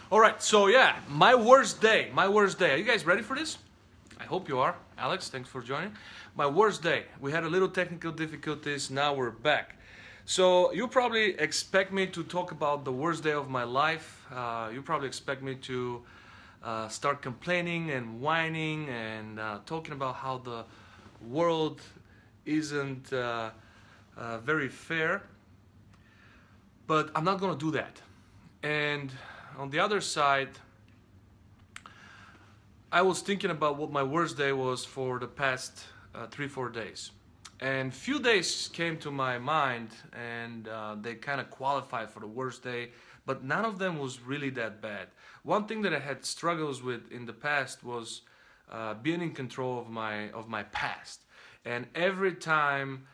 All right, so yeah, my worst day. My worst day. Are you guys ready for this? I hope you are. Alex, thanks for joining. My worst day. We had a little technical difficulties. Now we're back. So you probably expect me to talk about the worst day of my life. You probably expect me to start complaining and whining and talking about how the world isn't very fair. But I'm not going to do that. And on the other side, I was thinking about what my worst day was for the past 3-4 days. And few days came to my mind, and they kind of qualified for the worst day, but none of them was really that bad. One thing that I had struggles with in the past was being in control of my past. And every time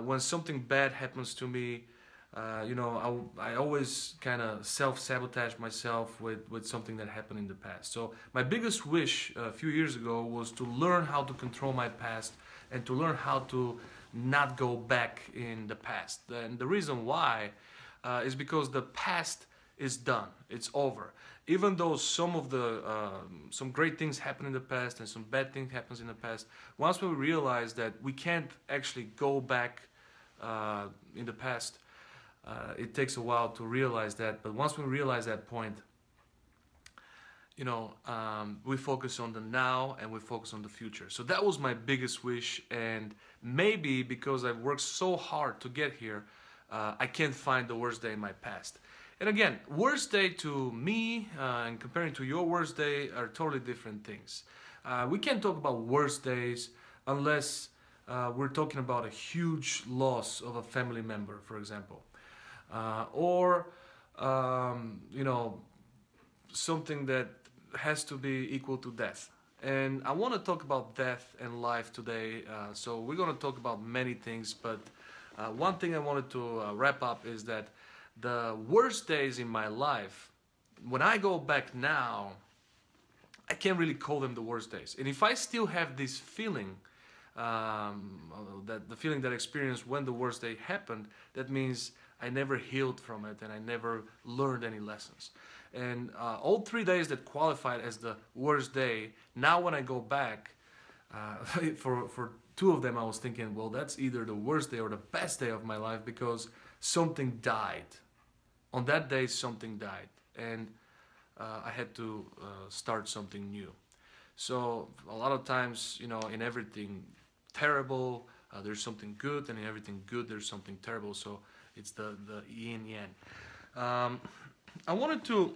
when something bad happens to me, I always kind of self-sabotage myself with something that happened in the past. So my biggest wish a few years ago was to learn how to control my past and to learn how to not go back in the past. And the reason why is because the past is done. It's over. Even though some great things happen in the past and some bad things happens in the past, once we realize that we can't actually go back in the past, it takes a while to realize that, but once we realize that point, we focus on the now and we focus on the future. So that was my biggest wish, and maybe because I've worked so hard to get here, I can't find the worst day in my past. And again, worst day to me and comparing to your worst day are totally different things. We can't talk about worst days unless we're talking about a huge loss of a family member, for example. Or something that has to be equal to death. And I want to talk about death and life today. So we're going to talk about many things, but one thing I wanted to wrap up is that the worst days in my life, when I go back now, I can't really call them the worst days. And if I still have this feeling, that the feeling that I experienced when the worst day happened, that means I never healed from it and I never learned any lessons. And all 3 days that qualified as the worst day, now when I go back, for 2 of them I was thinking, well, that's either the worst day or the best day of my life because something died. On that day, something died. And I had to start something new. So a lot of times, in everything terrible, there's something good, and in everything good, there's something terrible. So it's the yin yang. I wanted to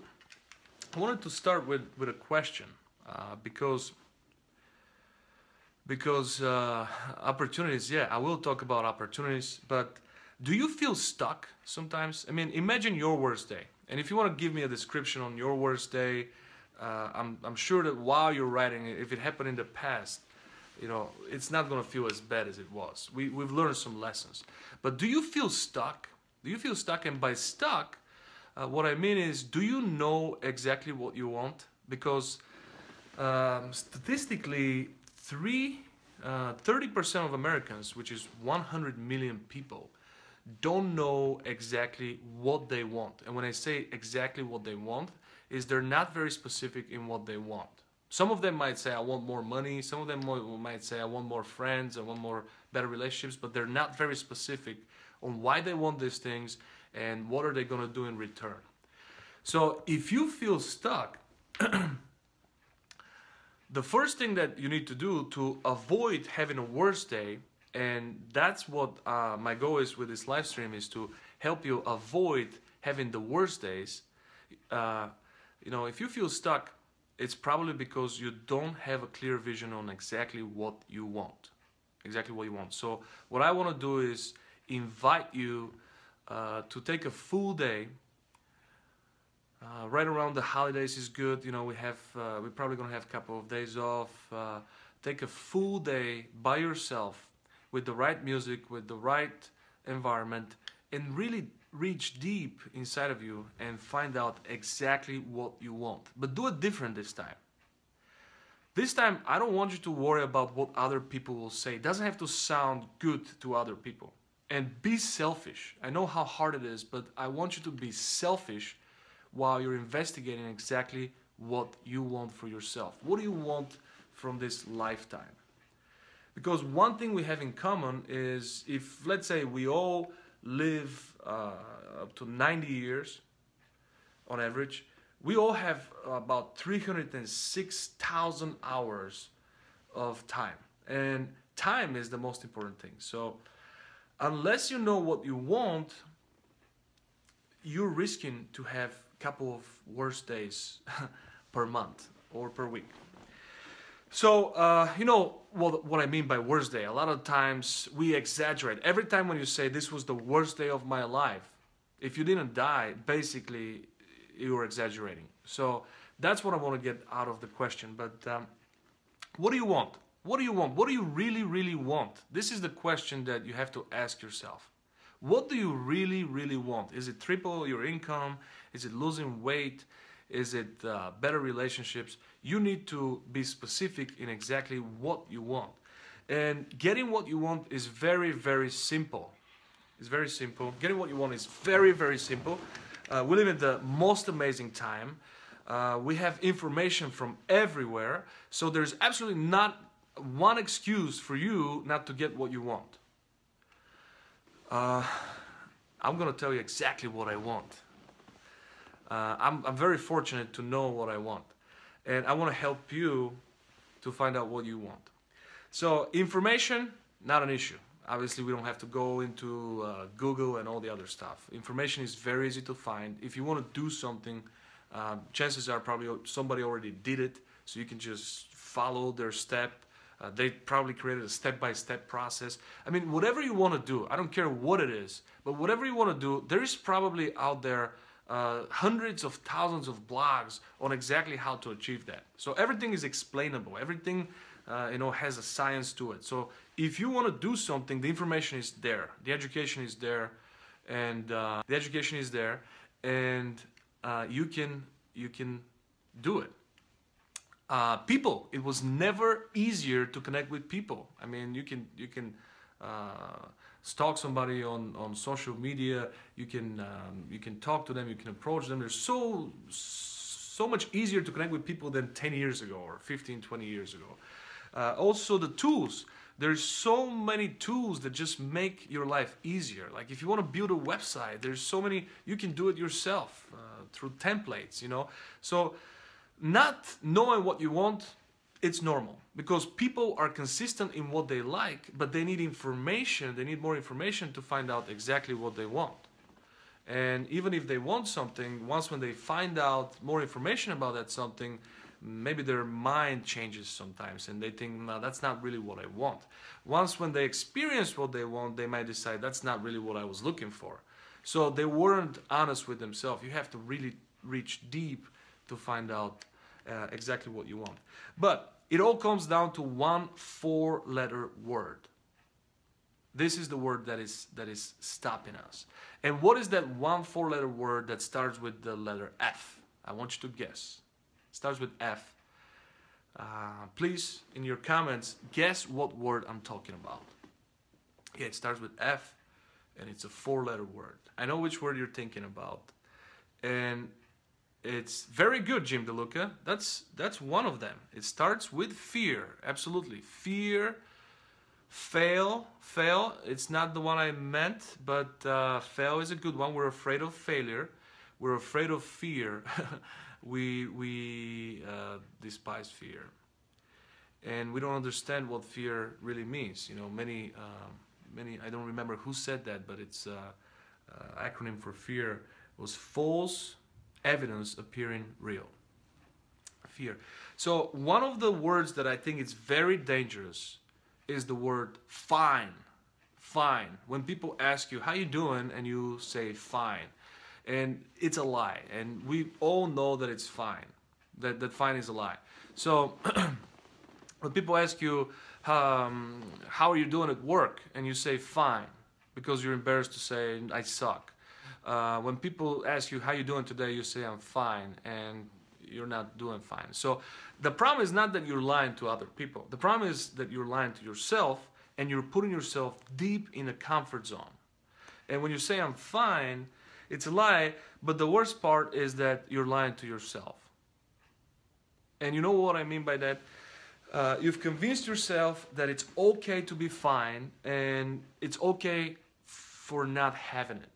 start with a question because opportunities. Yeah, I will talk about opportunities. But do you feel stuck sometimes? I mean, imagine your worst day, and if you want to give me a description on your worst day, I'm sure that while you're writing it, if it happened in the past, it's not going to feel as bad as it was. We've learned some lessons. But do you feel stuck? Do you feel stuck? And by stuck, what I mean is, do you know exactly what you want? Because statistically, 30% of Americans, which is 100 million people, don't know exactly what they want. And when I say exactly what they want, is they're not very specific in what they want. Some of them might say, I want more money. Some of them might say, I want more friends, I want more better relationships, but they're not very specific on why they want these things and what are they going to do in return. So if you feel stuck, the first thing that you need to do to avoid having a worse day, and that's what my goal is with this live stream, is to help you avoid having the worst days. If you feel stuck, it's probably because you don't have a clear vision on exactly what you want. So what I want to do is invite you to take a full day. Right around the holidays is good. We're probably going to have a couple of days off. Take a full day by yourself with the right music, with the right environment, and really reach deep inside of you and find out exactly what you want. But do it different this time. This time, I don't want you to worry about what other people will say. It doesn't have to sound good to other people. And be selfish. I know how hard it is, but I want you to be selfish while you're investigating exactly what you want for yourself. What do you want from this lifetime? Because one thing we have in common is, if let's say we all live up to 90 years on average, we all have about 306,000 hours of time. And time is the most important thing. So unless you know what you want, you're risking to have a couple of worse days per month or per week. So, you know what I mean by worst day. A lot of times we exaggerate. Every time when you say this was the worst day of my life, if you didn't die, basically you're exaggerating. So that's what I want to get out of the question. But what do you want? What do you want? What do you really, really want? This is the question that you have to ask yourself. What do you really, really want? Is it triple your income? Is it losing weight? Is it better relationships? You need to be specific in exactly what you want. And getting what you want is very, very simple. It's very simple. Getting what you want is very, very simple. We live in the most amazing time. We have information from everywhere. So there's absolutely not one excuse for you not to get what you want. I'm going to tell you exactly what I want. I'm very fortunate to know what I want, and I want to help you to find out what you want. So information, not an issue. Obviously, we don't have to go into Google and all the other stuff. Information is very easy to find. If you want to do something, chances are probably somebody already did it, so you can just follow their step. They probably created a step-by-step process. I mean, whatever you want to do, I don't care what it is, but whatever you want to do, there is probably out there hundreds of thousands of blogs on exactly how to achieve that. So everything is explainable. Everything has a science to it. So if you want to do something, the information is there, the education is there, and you can do it. People, it was never easier to connect with people. I mean, you can stalk somebody on social media. You can talk to them. You can approach them. There's so much easier to connect with people than 10 years ago or 15, 20 years ago. Also the tools. There's so many tools that just make your life easier. Like if you want to build a website, there's so many. You can do it yourself through templates. So. Not knowing what you want, it's normal, because people are consistent in what they like, but they need information, they need more information to find out exactly what they want. And even if they want something, once when they find out more information about that something, maybe their mind changes sometimes and they think, no, that's not really what I want. Once when they experience what they want, they might decide that's not really what I was looking for. So they weren't honest with themselves. You have to really reach deep to find out exactly what you want. But it all comes down to one 4-letter word. This is the word that is stopping us. And what is that one 4-letter word that starts with the letter F? I want you to guess. It starts with F. Please, in your comments, guess what word I'm talking about. Yeah, it starts with F, and it's a 4-letter word. I know which word you're thinking about. And it's very good, Jim DeLuca. That's one of them. It starts with fear. Absolutely. Fear. Fail. It's not the one I meant, but fail is a good one. We're afraid of failure. We're afraid of fear. we despise fear. And we don't understand what fear really means. Many, I don't remember who said that, but it's acronym for fear was false evidence appearing real. Fear. So one of the words that I think is very dangerous is the word fine. Fine. When people ask you, how you doing? And you say fine. And it's a lie. And we all know that it's fine. That fine is a lie. So when people ask you, how are you doing at work? And you say fine, because you're embarrassed to say, I suck. When people ask you how you doing today, you say I'm fine, and you're not doing fine. So the problem is not that you're lying to other people. The problem is that you're lying to yourself, and you're putting yourself deep in a comfort zone. And when you say I'm fine, It's a lie, but the worst part is that you're lying to yourself. And you know what I mean by that? You've convinced yourself that it's okay to be fine and it's okay for not having it.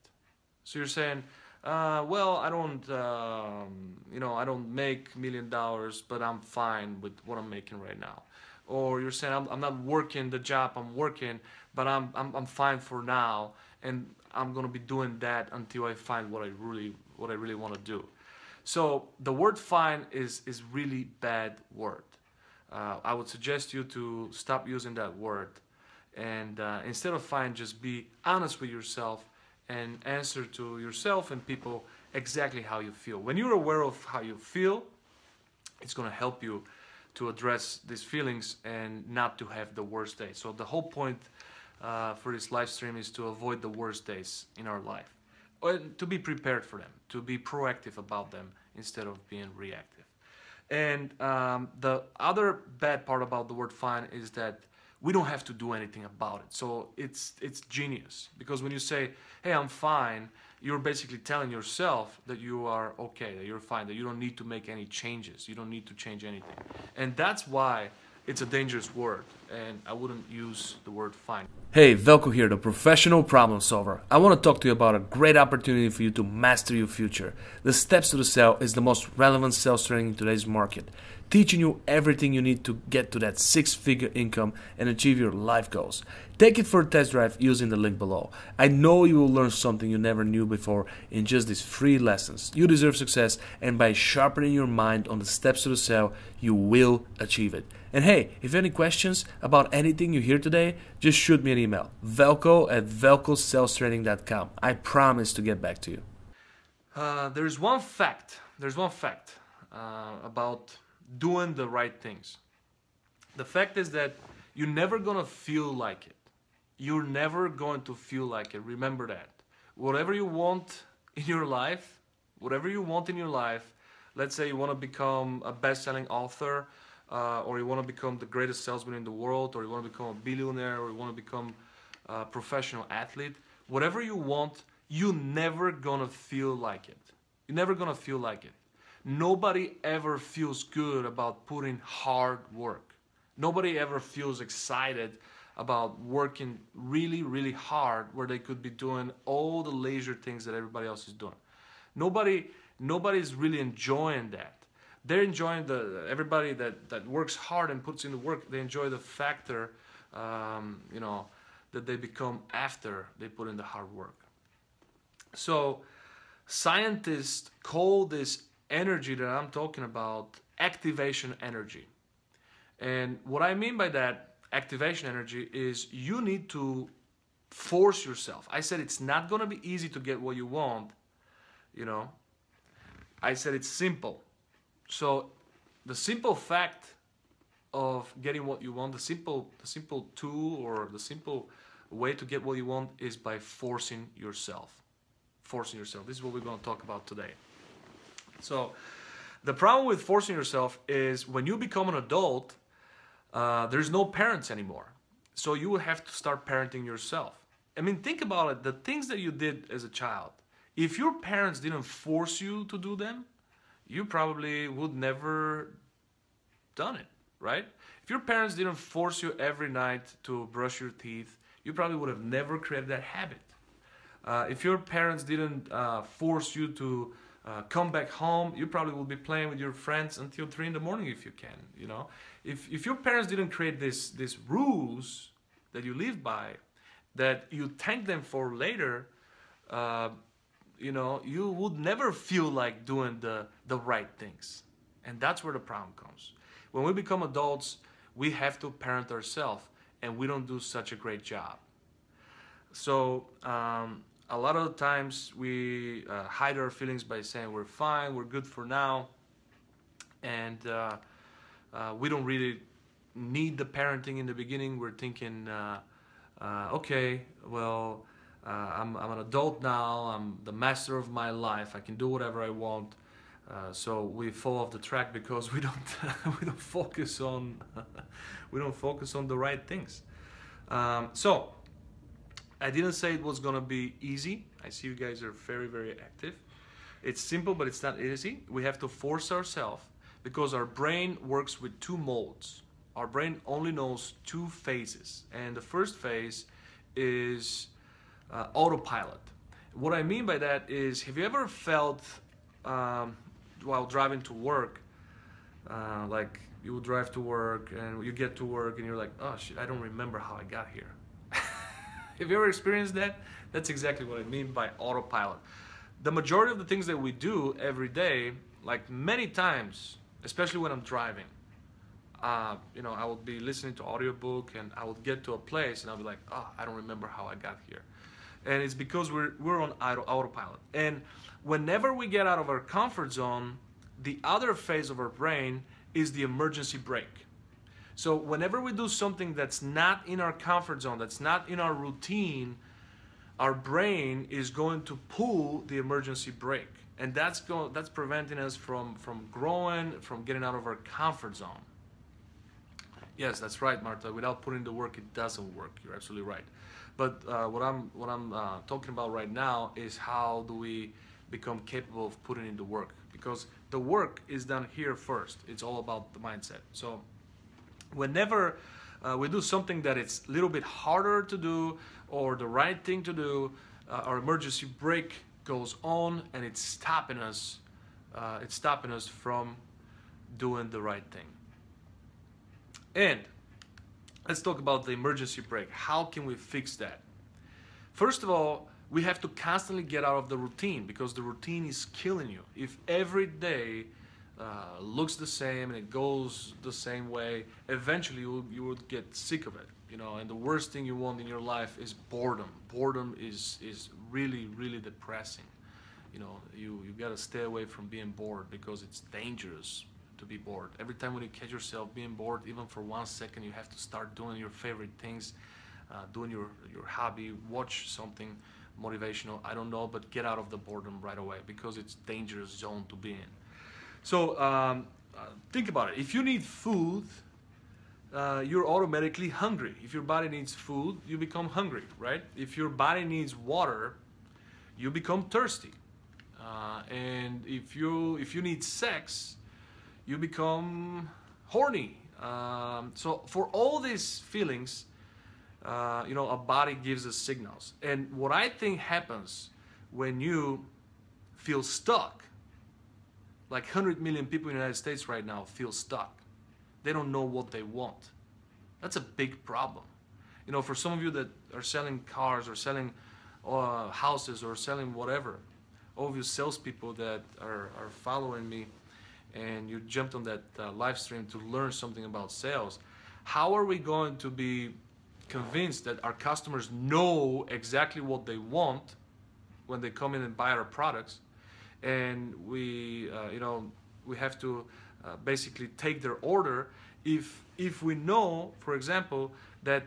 So you're saying, well, I don't, I don't make $1 million, but I'm fine with what I'm making right now. Or you're saying, I'm not working the job I'm working, but I'm fine for now, and I'm gonna be doing that until I find what I really want to do. So the word "fine" is really bad word. I would suggest you to stop using that word, and instead of "fine," just be honest with yourself and answer to yourself and people exactly how you feel. When you're aware of how you feel, it's going to help you to address these feelings and not to have the worst day. So the whole point for this live stream is to avoid the worst days in our life, or to be prepared for them, to be proactive about them instead of being reactive. And the other bad part about the word "fine" is that we don't have to do anything about it. So it's genius, because when you say, hey, I'm fine, you're basically telling yourself that you are okay, that you're fine, that you don't need to make any changes, you don't need to change anything. And that's why it's a dangerous word, and I wouldn't use the word "fine." Hey, Velko here, the professional problem solver. I want to talk to you about a great opportunity for you to master your future. The Steps to the Sale is the most relevant sales training in today's market, teaching you everything you need to get to that six-figure income and achieve your life goals. Take it for a test drive using the link below. I know you will learn something you never knew before in just these free lessons. You deserve success, and by sharpening your mind on the steps to the sale, you will achieve it. And hey, if you have any questions about anything you hear today, just shoot me an email, velko@velkosalestraining.com. I promise to get back to you. There's one fact about doing the right things. The fact is that you're never gonna feel like it. You're never going to feel like it. Remember that. Whatever you want in your life, let's say you want to become a best-selling author, or you want to become the greatest salesman in the world, or you want to become a billionaire, or you want to become a professional athlete, whatever you want, you're never gonna feel like it. You're never gonna feel like it. Nobody ever feels good about putting hard work. Nobody ever feels excited about working really, really hard where they could be doing all the leisure things that everybody else is doing. Nobody's really enjoying that. They're enjoying everybody that works hard and puts in the work. They enjoy the factor, that they become after they put in the hard work. So scientists call this energy that I'm talking about activation energy. And what I mean by that activation energy is you need to force yourself. I said it's not going to be easy to get what you want, I said it's simple. So the simple fact of getting what you want, the simple tool or the simple way to get what you want is by forcing yourself. Forcing yourself. This is what we're going to talk about today. So the problem with forcing yourself is when you become an adult, there's no parents anymore. So you will have to start parenting yourself. I mean, think about it. The things that you did as a child, if your parents didn't force you to do them, you probably would never done it, right? If your parents didn't force you every night to brush your teeth, you probably would have never created that habit. If your parents didn't force you to come back home, you probably will be playing with your friends until 3 in the morning if you can, If your parents didn't create these rules that you live by, that you thank them for later, you would never feel like doing the right things. And that's where the problem comes. When we become adults, we have to parent ourselves, and we don't do such a great job. So a lot of the times we hide our feelings by saying we're fine, we're good for now, and we don't really need the parenting in the beginning. We're thinking, okay, well, I'm an adult now, I'm the master of my life, I can do whatever I want. So we fall off the track because we don't focus on the right things. So I didn't say it was gonna be easy. I see you guys are very, very active. It's simple, but it's not easy. We have to force ourselves because our brain works with two modes. Our brain only knows two phases, and the first phase is autopilot. What I mean by that is, have you ever felt while driving to work, like you will drive to work and you get to work and you're like, oh shit, I don't remember how I got here. Have you ever experienced that? That's exactly what I mean by autopilot. The majority of the things that we do every day, like many times, especially when I'm driving, you know, I would be listening to audiobook and I would get to a place and I'll be like, oh, I don't remember how I got here. And it's because we're on autopilot. And whenever we get out of our comfort zone, the other phase of our brain is the emergency brake. So whenever we do something that's not in our comfort zone, that's not in our routine, our brain is going to pull the emergency brake. And that's preventing us from growing, from getting out of our comfort zone. Yes, that's right, Martha. Without putting the work, it doesn't work. You're absolutely right. But what I'm talking about right now is how do we become capable of putting in the work? Because the work is done here first. It's all about the mindset. So whenever we do something that it's a little bit harder to do or the right thing to do, our emergency brake goes on and it's stopping us. It's stopping us from doing the right thing. And let's talk about the emergency brake. How can we fix that? First of all, we have to constantly get out of the routine because the routine is killing you. If every day looks the same and it goes the same way, eventually you will get sick of it. You know, and the worst thing you want in your life is boredom. Boredom is really, really depressing. You know, you gotta stay away from being bored because it's dangerous to be bored. Every time when you catch yourself being bored, even for 1 second, you have to start doing your favorite things, doing your hobby, watch something motivational, I don't know, but get out of the boredom right away because it's dangerous zone to be in. So think about it. If you need food, you're automatically hungry. If your body needs food, you become hungry, right? If your body needs water, you become thirsty. And if you need sex, you become horny. So for all these feelings, you know, a body gives us signals. And what I think happens when you feel stuck, like 100 million people in the United States right now feel stuck. They don't know what they want. That's a big problem. You know, for some of you that are selling cars or selling houses or selling whatever, all of you salespeople that are following me, and you jumped on that live stream to learn something about sales, how are we going to be convinced that our customers know exactly what they want when they come in and buy our products, and we have to basically take their order if we know, for example, that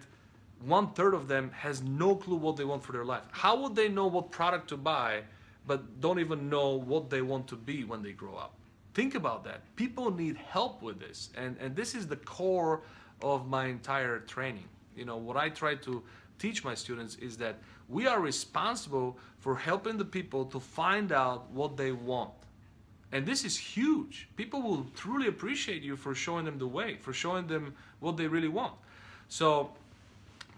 1/3 of them has no clue what they want for their life? How would they know what product to buy but don't even know what they want to be when they grow up? Think about that. People need help with this, and this is the core of my entire training. You know, what I try to teach my students is that we are responsible for helping the people to find out what they want. And this is huge. People will truly appreciate you for showing them the way, for showing them what they really want. So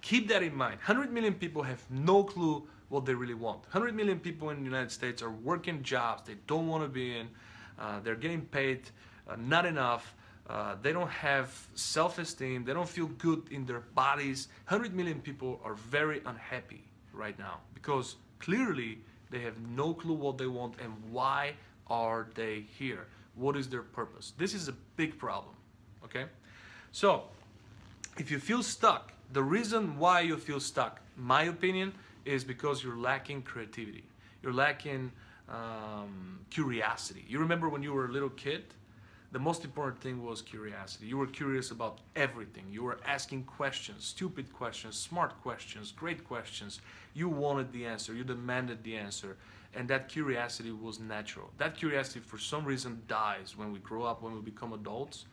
keep that in mind. 100 million people have no clue what they really want. 100 million people in the United States are working jobs they don't want to be in. They're getting paid not enough. They don't have self-esteem. They don't feel good in their bodies. 100 million people are very unhappy right now because clearly they have no clue what they want and why are they here. What is their purpose? This is a big problem, okay? So if you feel stuck, the reason why you feel stuck, my opinion, is because you're lacking creativity. You're lacking curiosity. You remember when you were a little kid? The most important thing was curiosity. You were curious about everything. You were asking questions, stupid questions, smart questions, great questions. You wanted the answer. You demanded the answer. And that curiosity was natural. That curiosity, for some reason, dies when we grow up, when we become adults.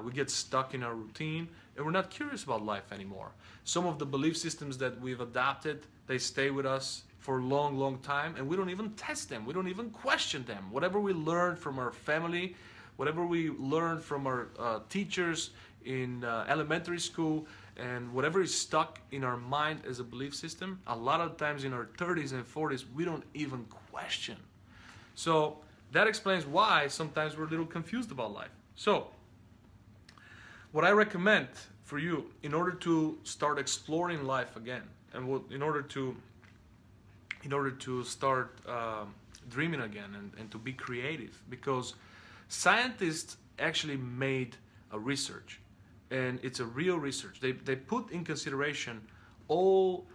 We get stuck in our routine, and we're not curious about life anymore. Some of the belief systems that we've adopted, they stay with us for a long, long time, and we don't even test them. We don't even question them. Whatever we learned from our family, whatever we learned from our teachers in elementary school, and whatever is stuck in our mind as a belief system, a lot of times in our 30s and 40s, we don't even question. So that explains why sometimes we're a little confused about life. So what I recommend for you in order to start exploring life again, and in order to start dreaming again and to be creative, because scientists actually made a research, and it's a real research. They put in consideration all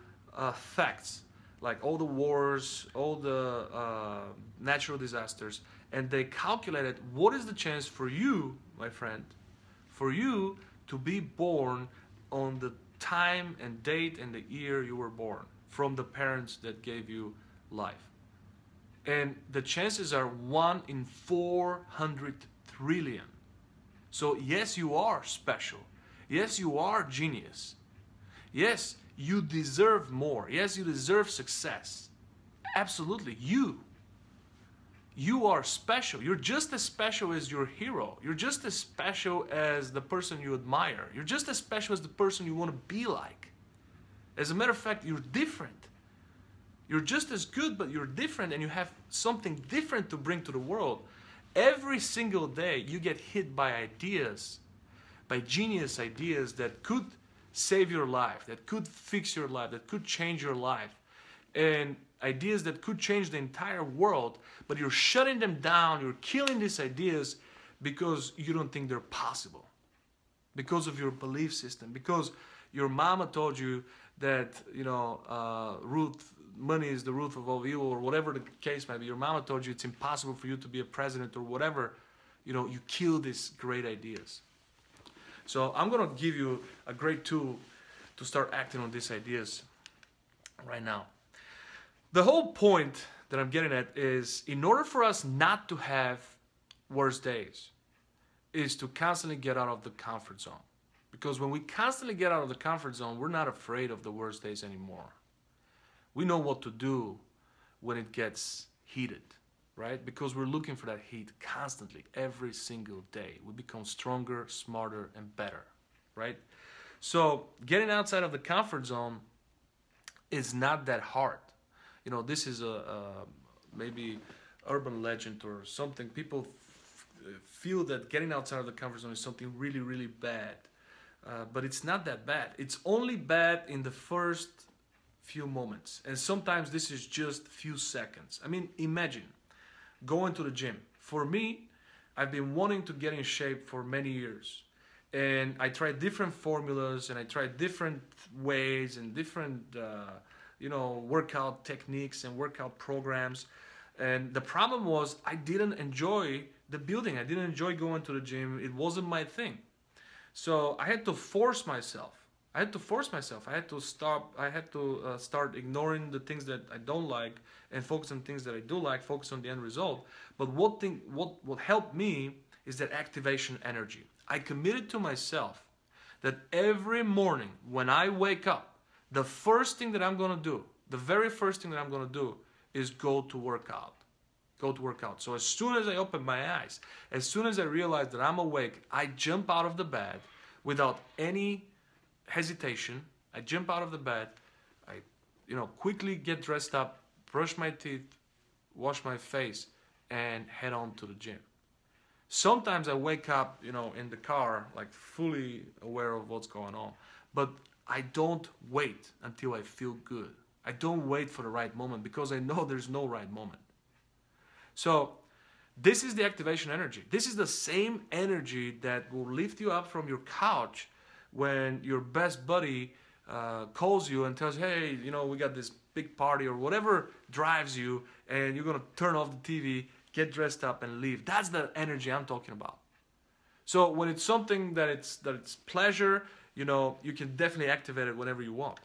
facts, like all the wars, all the natural disasters, and they calculated what is the chance for you, my friend, for you to be born on the time and date and the year you were born from the parents that gave you life. And the chances are 1 in 400 trillion. So yes, you are special. Yes, you are genius. Yes, you deserve more. Yes, you deserve success. Absolutely, you are special. You're just as special as your hero. You're just as special as the person you admire. You're just as special as the person you want to be like. As a matter of fact, you're different. You're just as good, but you're different, and you have something different to bring to the world. Every single day you get hit by ideas, by genius ideas that could save your life, that could fix your life, that could change your life, and ideas that could change the entire world, but you're shutting them down, you're killing these ideas because you don't think they're possible, because of your belief system, because your mama told you that, you know, money is the root of all evil, or whatever the case might be. Your mama told you it's impossible for you to be a president or whatever. You know, you kill these great ideas. So I'm going to give you a great tool to start acting on these ideas right now. The whole point that I'm getting at is, in order for us not to have worse days, is to constantly get out of the comfort zone. Because when we constantly get out of the comfort zone, we're not afraid of the worst days anymore. We know what to do when it gets heated, right? Because we're looking for that heat constantly, every single day. We become stronger, smarter, and better, right? So getting outside of the comfort zone is not that hard. You know, this is a maybe urban legend or something. People feel that getting outside of the comfort zone is something really, really bad. But it's not that bad. It's only bad in the first few moments. And sometimes this is just few seconds. I mean, imagine going to the gym. For me, I've been wanting to get in shape for many years. And I tried different formulas, and I tried different ways and different, workout techniques and workout programs. And the problem was I didn't enjoy the building. I didn't enjoy going to the gym. It wasn't my thing. So I had to force myself. I had to stop. I had to start ignoring the things that I don't like and focus on things that I do like, focus on the end result. But what helped me is that activation energy. I committed to myself that every morning when I wake up, the first thing that I'm going to do, the very first thing that I'm going to do is go to work out. So as soon as I open my eyes, as soon as I realize that I'm awake, I jump out of the bed without any hesitation. I jump out of the bed, I quickly get dressed up, brush my teeth, wash my face, and head on to the gym. Sometimes I wake up, in the car, like fully aware of what's going on. But I don't wait until I feel good. I don't wait for the right moment because I know there's no right moment. So this is the activation energy. This is the same energy that will lift you up from your couch when your best buddy calls you and tells you, hey, we got this big party or whatever drives you, and you're going to turn off the TV, get dressed up, and leave. That's the energy I'm talking about. So when it's something that it's pleasure, you can definitely activate it whenever you want.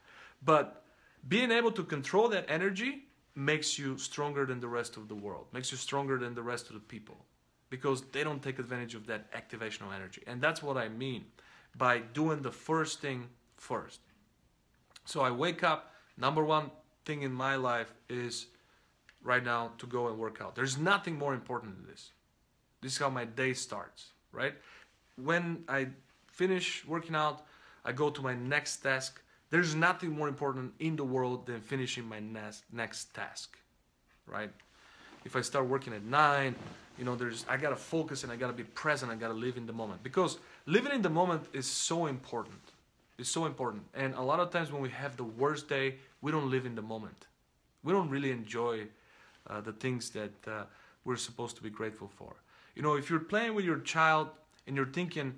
But being able to control that energy makes you stronger than the rest of the world, makes you stronger than the rest of the people. because they don't take advantage of that activational energy. And that's what I mean by doing the first thing first. So I wake up, number one thing in my life is right now to go and work out. There's nothing more important than this. This is how my day starts, right? When I finish working out, I go to my next task. There's nothing more important in the world than finishing my next task, right? If I start working at 9, I gotta focus and I gotta be present. I gotta live in the moment, because living in the moment is so important. It's so important. And a lot of times when we have the worst day, we don't live in the moment. We don't really enjoy the things that we're supposed to be grateful for. If you're playing with your child and you're thinking,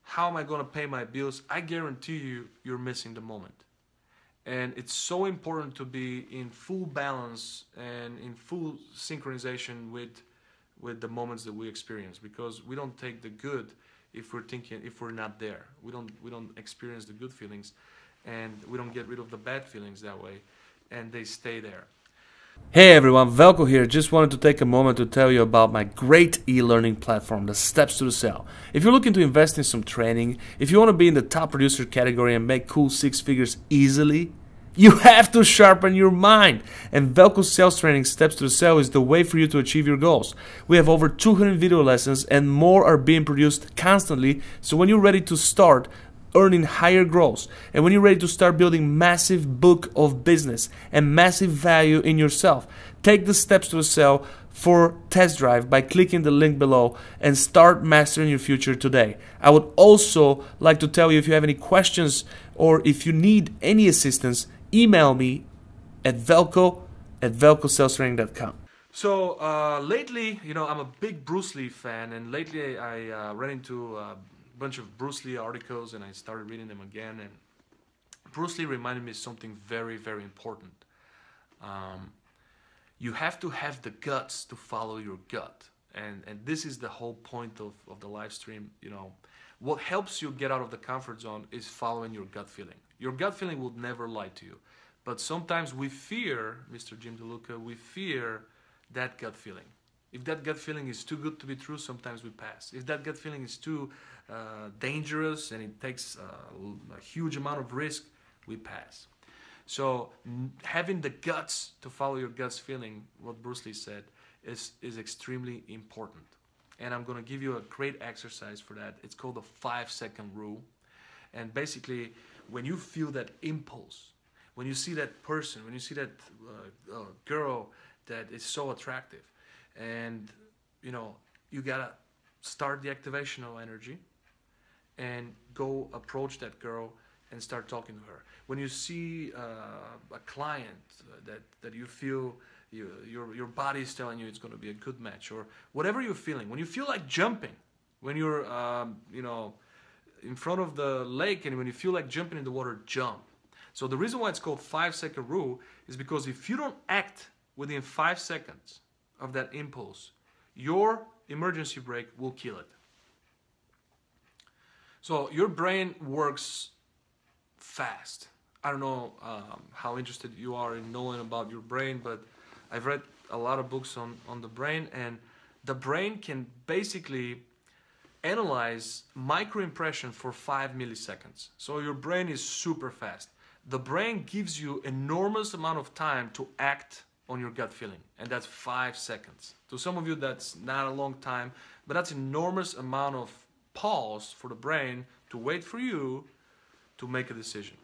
how am I going to pay my bills? I guarantee you, you're missing the moment. And it's so important to be in full balance and in full synchronization with the moments that we experience, because we don't take the good if we're not there. We don't experience the good feelings, and we don't get rid of the bad feelings that way, and they stay there. Hey everyone, Velko here. Just wanted to take a moment to tell you about my great e-learning platform, the Steps to the Sell. If you're looking to invest in some training, if you want to be in the top producer category and make cool 6 figures easily, you have to sharpen your mind. And Velko's sales training, Steps to the Sell, is the way for you to achieve your goals. We have over 200 video lessons and more are being produced constantly, so when you're ready to start earning higher growth, and when you're ready to start building massive book of business and massive value in yourself, take the Steps to the Sell for test drive by clicking the link below and start mastering your future today. I would also like to tell you, if you have any questions or if you need any assistance, email me at velko@velkosalstraining.com. So lately, I'm a big Bruce Lee fan, and lately I ran into bunch of Bruce Lee articles and I started reading them again, and Bruce Lee reminded me of something very, very important. You have to have the guts to follow your gut, and this is the whole point of the live stream. What helps you get out of the comfort zone is following your gut feeling. Your gut feeling will never lie to you, but sometimes we fear, Mr. Jim DeLuca, we fear that gut feeling. If that gut feeling is too good to be true, sometimes we pass. If that gut feeling is too dangerous and it takes a huge amount of risk, we pass. So having the guts to follow your gut's feeling, what Bruce Lee said, is extremely important. And I'm going to give you a great exercise for that. It's called the 5-second rule. And basically, when you feel that impulse, when you see that person, when you see that girl that is so attractive, and you gotta start the activational energy and go approach that girl and start talking to her. When you see a client that you feel your body is telling you it's going to be a good match, or whatever you're feeling, when you feel like jumping, when you're in front of the lake and when you feel like jumping in the water, jump. So the reason why it's called 5-second rule is because if you don't act within 5 seconds of that impulse, your emergency brake will kill it. So your brain works fast. I don't know how interested you are in knowing about your brain, but I've read a lot of books on the brain, and the brain can basically analyze microimpression for 5 milliseconds. So your brain is super fast. The brain gives you enormous amount of time to act on your gut feeling, and that's 5 seconds. To some of you, that's not a long time, but that's enormous amount of pause for the brain to wait for you to make a decision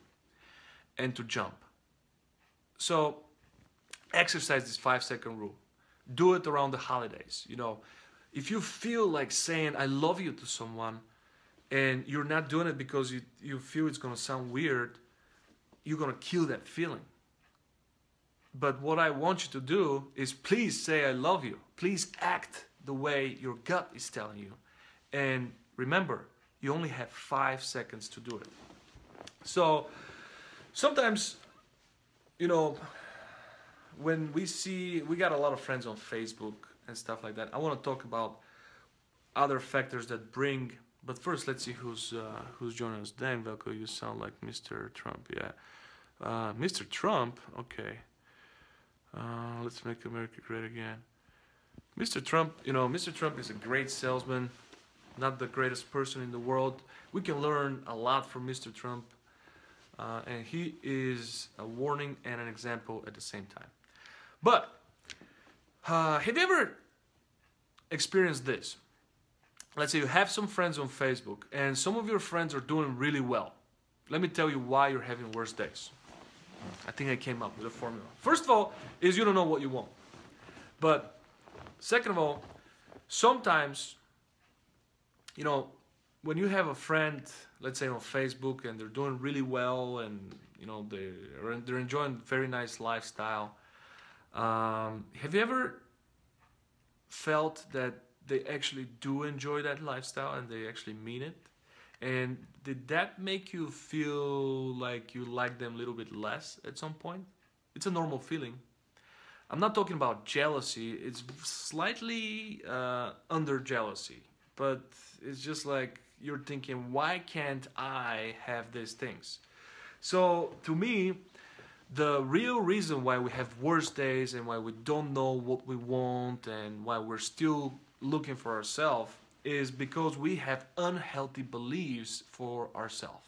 and to jump. So exercise this 5-second rule. Do it around the holidays. If you feel like saying I love you to someone and you're not doing it because you feel it's going to sound weird, you're going to kill that feeling. But what I want you to do is please say I love you. Please act the way your gut is telling you. And remember, you only have 5 seconds to do it. So sometimes, when we got a lot of friends on Facebook and stuff like that. I want to talk about other factors that bring, but first let's see who's joining us. Dang, Velko, you sound like Mr. Trump. Yeah, Mr. Trump. Okay. Let's make America great again. Mr. Trump, Mr. Trump is a great salesman, not the greatest person in the world. We can learn a lot from Mr. Trump, and he is a warning and an example at the same time. But have you ever experienced this? Let's say you have some friends on Facebook, and some of your friends are doing really well. Let me tell you why you're having worse days. I think I came up with a formula. First of all, is you don't know what you want. But second of all, sometimes, when you have a friend, let's say on Facebook, and they're doing really well, and they're enjoying a very nice lifestyle. Have you ever felt that they actually do enjoy that lifestyle and they actually mean it? And did that make you feel like you like them a little bit less at some point? It's a normal feeling. I'm not talking about jealousy. It's slightly under jealousy. But it's just like you're thinking, why can't I have these things? So to me, the real reason why we have worse days and why we don't know what we want and why we're still looking for ourselves is because we have unhealthy beliefs for ourselves.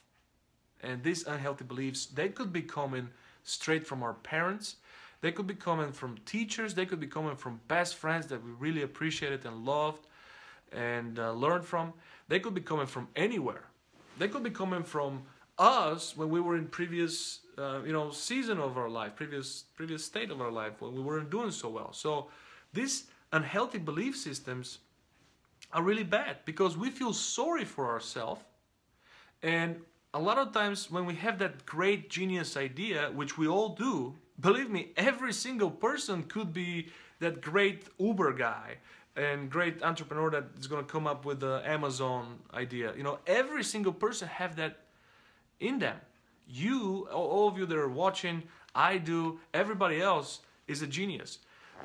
And these unhealthy beliefs, they could be coming straight from our parents. They could be coming from teachers. They could be coming from best friends that we really appreciated and loved and learned from. They could be coming from anywhere. They could be coming from us when we were in previous season of our life, previous state of our life when we weren't doing so well. So these unhealthy belief systems are really bad because we feel sorry for ourselves. And a lot of times when we have that great genius idea, which we all do, believe me, every single person could be that great Uber guy and great entrepreneur that is going to come up with the Amazon idea. Every single person have that in them. You, all of you that are watching, I do, everybody else is a genius.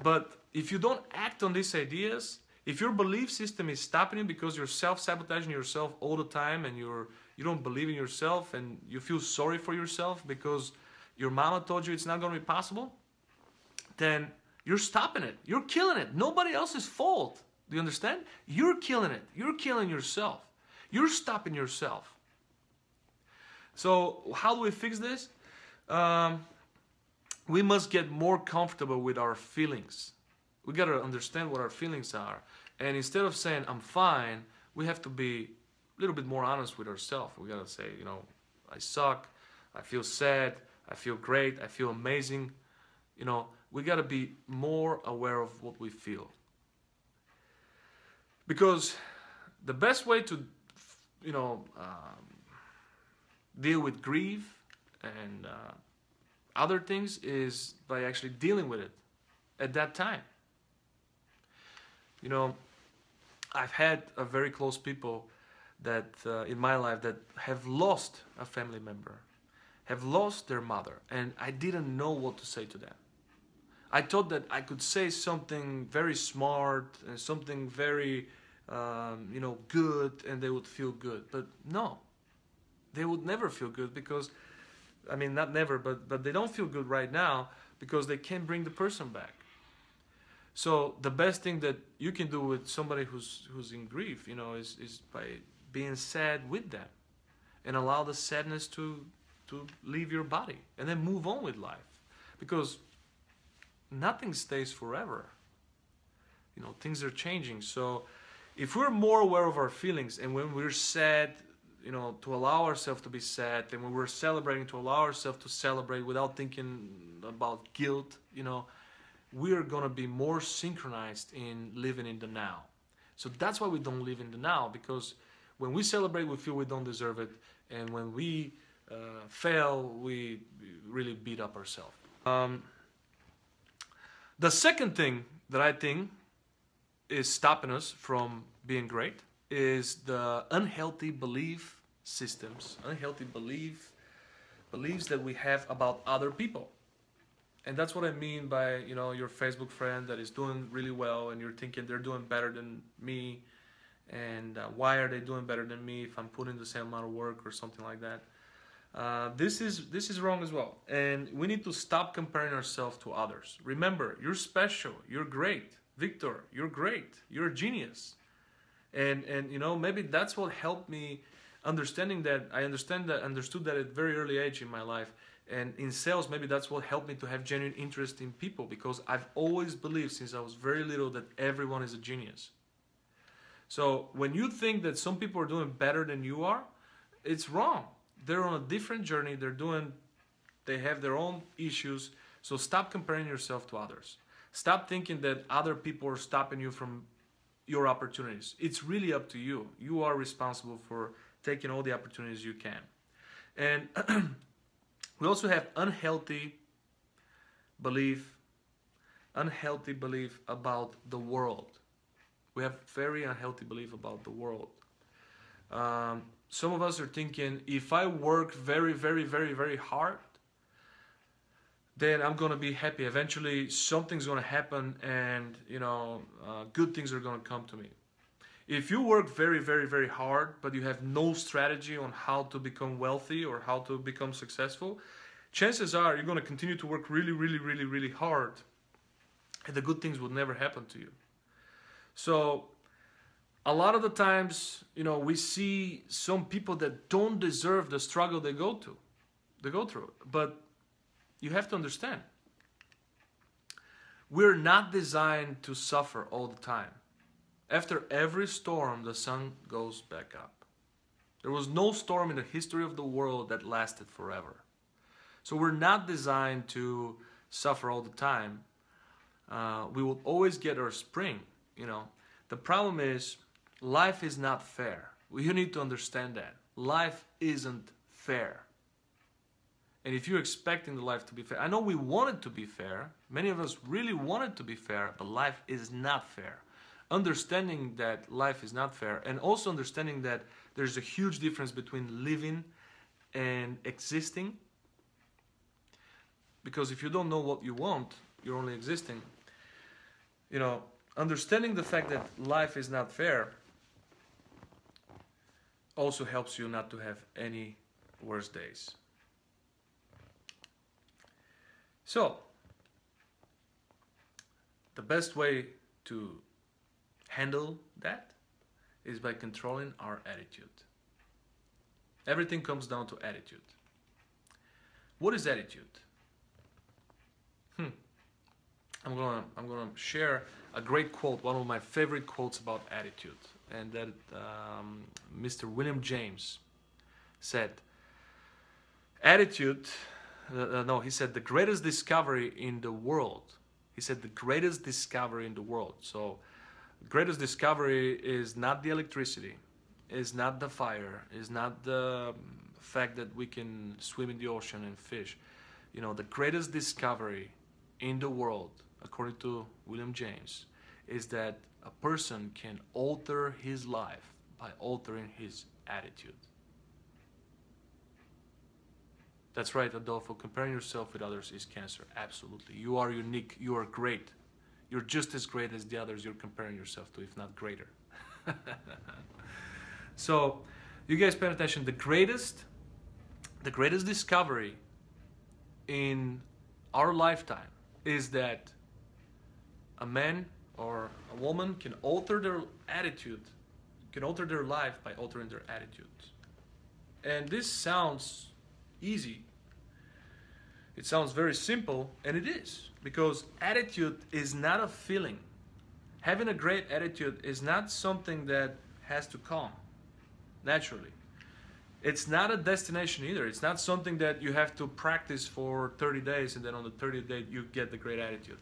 But if you don't act on these ideas, if your belief system is stopping you because you're self-sabotaging yourself all the time and you don't believe in yourself and you feel sorry for yourself because your mama told you it's not going to be possible, then you're stopping it. You're killing it. Nobody else's fault. Do you understand? You're killing it. You're killing yourself. You're stopping yourself. So how do we fix this? We must get more comfortable with our feelings. We got to understand what our feelings are. And instead of saying, I'm fine, we have to be a little bit more honest with ourselves. We got to say, I suck, I feel sad, I feel great, I feel amazing. We got to be more aware of what we feel. Because the best way to, deal with grief and other things is by actually dealing with it at that time. I've had a very close people that in my life that have lost a family member, have lost their mother, and I didn't know what to say to them. I thought that I could say something very smart and something very, good, and they would feel good. But no, they would never feel good because, not never, but they don't feel good right now because they can't bring the person back. So the best thing that you can do with somebody who's in grief, is by being sad with them and allow the sadness to leave your body and then move on with life. Because nothing stays forever. Things are changing. So if we're more aware of our feelings and when we're sad, to allow ourselves to be sad, and when we're celebrating, to allow ourselves to celebrate without thinking about guilt, we are going to be more synchronized in living in the now. So that's why we don't live in the now, because when we celebrate, we feel we don't deserve it, and when we fail, we really beat up ourselves. The second thing that I think is stopping us from being great is the unhealthy belief systems, unhealthy beliefs that we have about other people. And that's what I mean by, your Facebook friend that is doing really well and you're thinking they're doing better than me, and why are they doing better than me if I'm putting the same amount of work or something like that. This is wrong as well, and we need to stop comparing ourselves to others. Remember, you're special, you're great. Victor, you're great. You're a genius. And you know, maybe that's what helped me understanding that. I understood that at a very early age in my life. And in sales, maybe that's what helped me to have genuine interest in people, because I've always believed since I was very little that everyone is a genius. So when you think that some people are doing better than you are, it's wrong. They're on a different journey. They have their own issues. So stop comparing yourself to others. Stop thinking that other people are stopping you from your opportunities. It's really up to you. You are responsible for taking all the opportunities you can. And we also have unhealthy belief about the world. We have very unhealthy belief about the world. Some of us are thinking, if I work very, very, very, very hard, then I'm going to be happy. Eventually, something's going to happen, and you know, good things are going to come to me. If you work very, very, very hard, but you have no strategy on how to become wealthy or how to become successful, chances are you're going to continue to work really, really, really, really hard, and the good things will never happen to you. So a lot of the times, you know, we see some people that don't deserve the struggle they go through. But you have to understand, we're not designed to suffer all the time. After every storm, the sun goes back up. There was no storm in the history of the world that lasted forever. So we're not designed to suffer all the time. We will always get our spring, you know. The problem is, life is not fair. You need to understand that. Life isn't fair. And if you're expecting the life to be fair, I know we want it to be fair. Many of us really want it to be fair, but life is not fair. Understanding that life is not fair, and also understanding that there's a huge difference between living and existing. Because if you don't know what you want, you're only existing. You know, understanding the fact that life is not fair also helps you not to have any worse days. So, the best way to handle that is by controlling our attitude. Everything comes down to attitude. What is attitude? I'm gonna share a great quote, one of my favorite quotes about attitude, and that Mr. William James said, attitude, he said the greatest discovery in the world. He said the greatest discovery in the world. So, greatest discovery is not the electricity, is not the fire, is not the fact that we can swim in the ocean and fish. You know, the greatest discovery in the world, according to William James, is that a person can alter his life by altering his attitude. That's right, Adolfo. Comparing yourself with others is cancer. Absolutely. You are unique. You are great. You're just as great as the others you're comparing yourself to, if not greater. So, you guys pay attention. The greatest discovery in our lifetime is that a man or a woman can alter their attitude, can alter their life by altering their attitudes. And this sounds easy. It sounds very simple, and it is, because attitude is not a feeling. Having a great attitude is not something that has to come naturally. It's not a destination either. It's not something that you have to practice for 30 days and then on the 30th day you get the great attitude.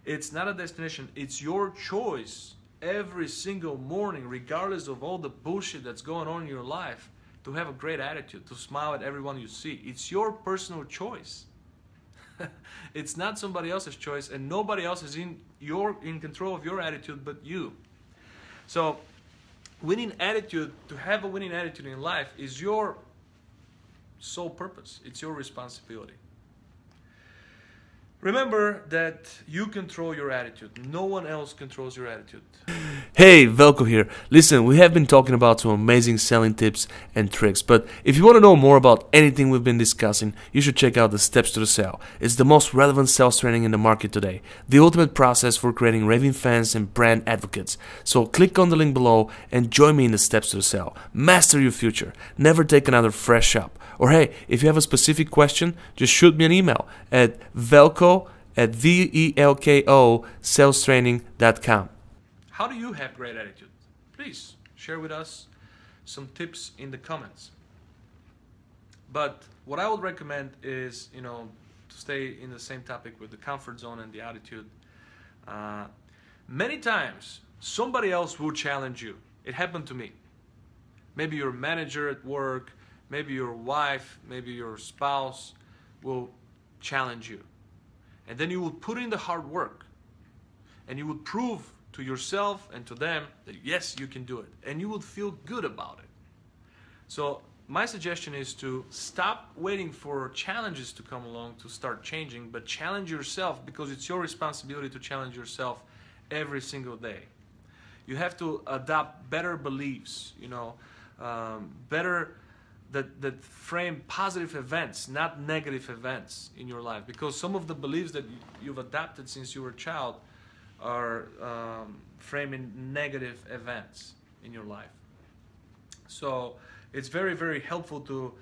It's not a destination. It's your choice every single morning, regardless of all the bullshit that's going on in your life, to have a great attitude, to smile at everyone you see. It's your personal choice. It's not somebody else's choice, and nobody else is in control of your attitude but you. So, winning attitude, to have a winning attitude in life, is your sole purpose. It's your responsibility. Remember that you control your attitude. No one else controls your attitude. Hey, Velko here. Listen, we have been talking about some amazing selling tips and tricks, but if you want to know more about anything we've been discussing, you should check out the Steps to the Sale. It's the most relevant sales training in the market today, the ultimate process for creating raving fans and brand advocates. So click on the link below and join me in the Steps to the Sale. Master your future. Never take another fresh shop. Or hey, if you have a specific question, just shoot me an email at velko@velko salestraining.com. How do you have great attitude? Please share with us some tips in the comments. But what I would recommend is, to stay in the same topic with the comfort zone and the attitude. Many times, somebody else will challenge you. It happened to me. Maybe your manager at work, maybe your wife, maybe your spouse will challenge you. And then you will put in the hard work. And you would prove to yourself and to them that yes, you can do it. And you would feel good about it. So my suggestion is to stop waiting for challenges to come along to start changing, but challenge yourself, because it's your responsibility to challenge yourself every single day. You have to adopt better beliefs, better that frame positive events, not negative events in your life. Because some of the beliefs that you've adopted since you were a child are framing negative events in your life. So it's very, very helpful to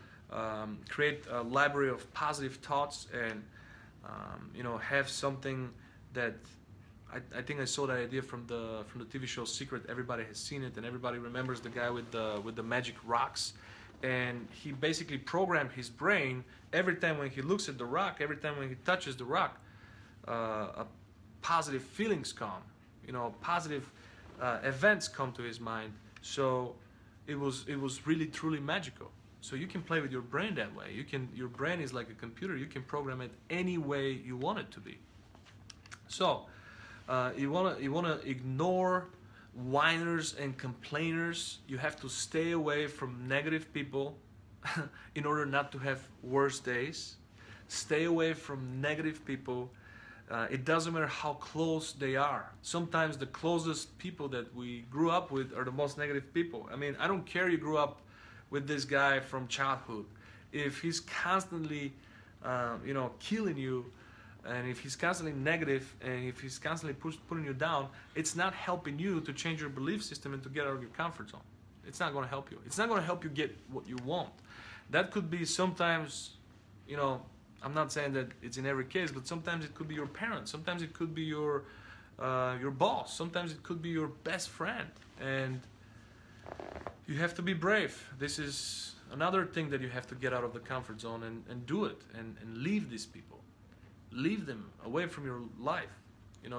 create a library of positive thoughts and have something that I think I saw that idea from the TV show Secret. Everybody has seen it, and everybody remembers the guy with the magic rocks. And he basically programmed his brain every time when he looks at the rock, every time when he touches the rock, positive feelings come, positive events come to his mind. So it was really truly magical. So you can play with your brain that way. Your brain is like a computer. You can program it any way you want it to be. So you wanna ignore whiners and complainers. You have to stay away from negative people in order not to have worse days. Stay away from negative people. It doesn't matter how close they are. Sometimes the closest people that we grew up with are the most negative people. I mean, I don't care you grew up with this guy from childhood. If he's constantly, killing you, and if he's constantly negative, and if he's constantly putting you down, it's not helping you to change your belief system and to get out of your comfort zone. It's not going to help you. It's not going to help you get what you want. That could be sometimes, I'm not saying that it's in every case, but sometimes it could be your parents. Sometimes it could be your boss. Sometimes it could be your best friend. And you have to be brave. This is another thing that you have to get out of the comfort zone and do it and leave these people. Leave them away from your life.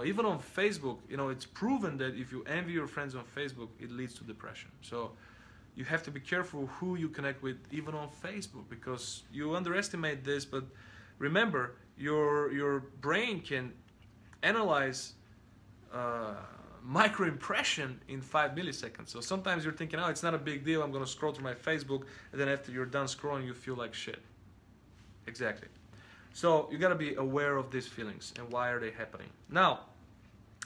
Even on Facebook, it's proven that if you envy your friends on Facebook, it leads to depression. So you have to be careful who you connect with, even on Facebook, because you underestimate this. But remember, your brain can analyze micro impression in 5 milliseconds. So sometimes you're thinking, oh, it's not a big deal, I'm going to scroll through my Facebook, and then after you're done scrolling, you feel like shit. Exactly. So you got to be aware of these feelings and why are they happening. Now,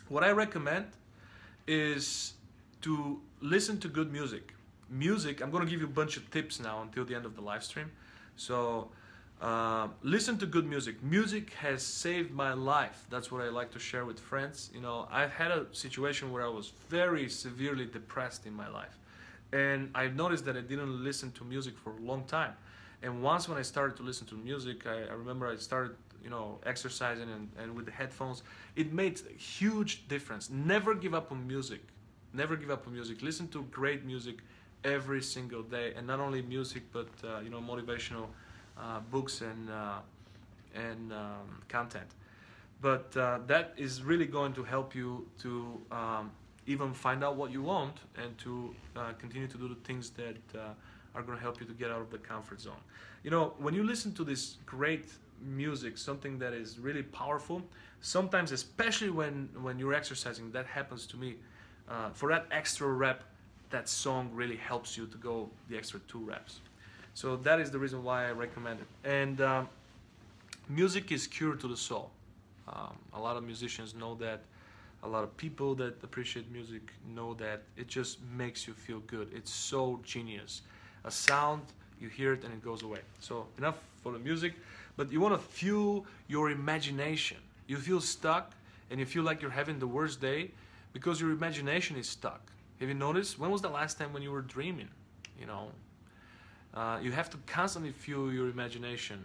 what I recommend is to listen to good music. Music, I'm going to give you a bunch of tips now until the end of the live stream. So listen to good music. Music has saved my life. That's what I like to share with friends. I've had a situation where I was very severely depressed in my life. And I noticed that I didn't listen to music for a long time. And once when I started to listen to music, I remember I started, exercising and with the headphones. It made a huge difference. Never give up on music. Never give up on music. Listen to great music every single day, and not only music, but motivational books and content. But that is really going to help you to even find out what you want and to continue to do the things that are going to help you to get out of the comfort zone. When you listen to this great music, something that is really powerful, sometimes, especially when you're exercising, that happens to me. For that extra rep, that song really helps you to go the extra 2 reps. So that is the reason why I recommend it. And music is cure to the soul. A lot of musicians know that. A lot of people that appreciate music know that it just makes you feel good. It's so genius. A sound, you hear it and it goes away. So enough for the music, but you want to fuel your imagination. You feel stuck and you feel like you're having the worst day because your imagination is stuck. Have you noticed? When was the last time when you were dreaming? You know, you have to constantly fuel your imagination.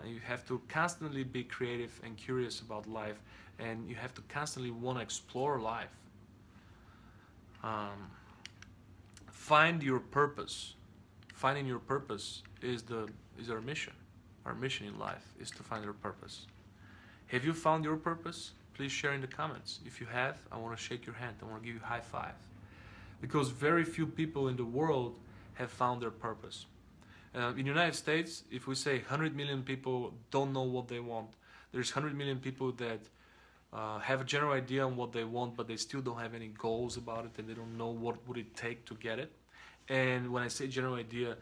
You have to constantly be creative and curious about life, and you have to constantly want to explore life. Find your purpose. Finding your purpose is our mission. Our mission in life is to find our purpose. Have you found your purpose? Please share in the comments. If you have, I want to shake your hand. I want to give you a high five. Because very few people in the world have found their purpose. In the United States, if we say 100 million people don't know what they want, there's 100 million people that have a general idea on what they want, but they still don't have any goals about it, and they don't know what would it take to get it. And when I say general idea,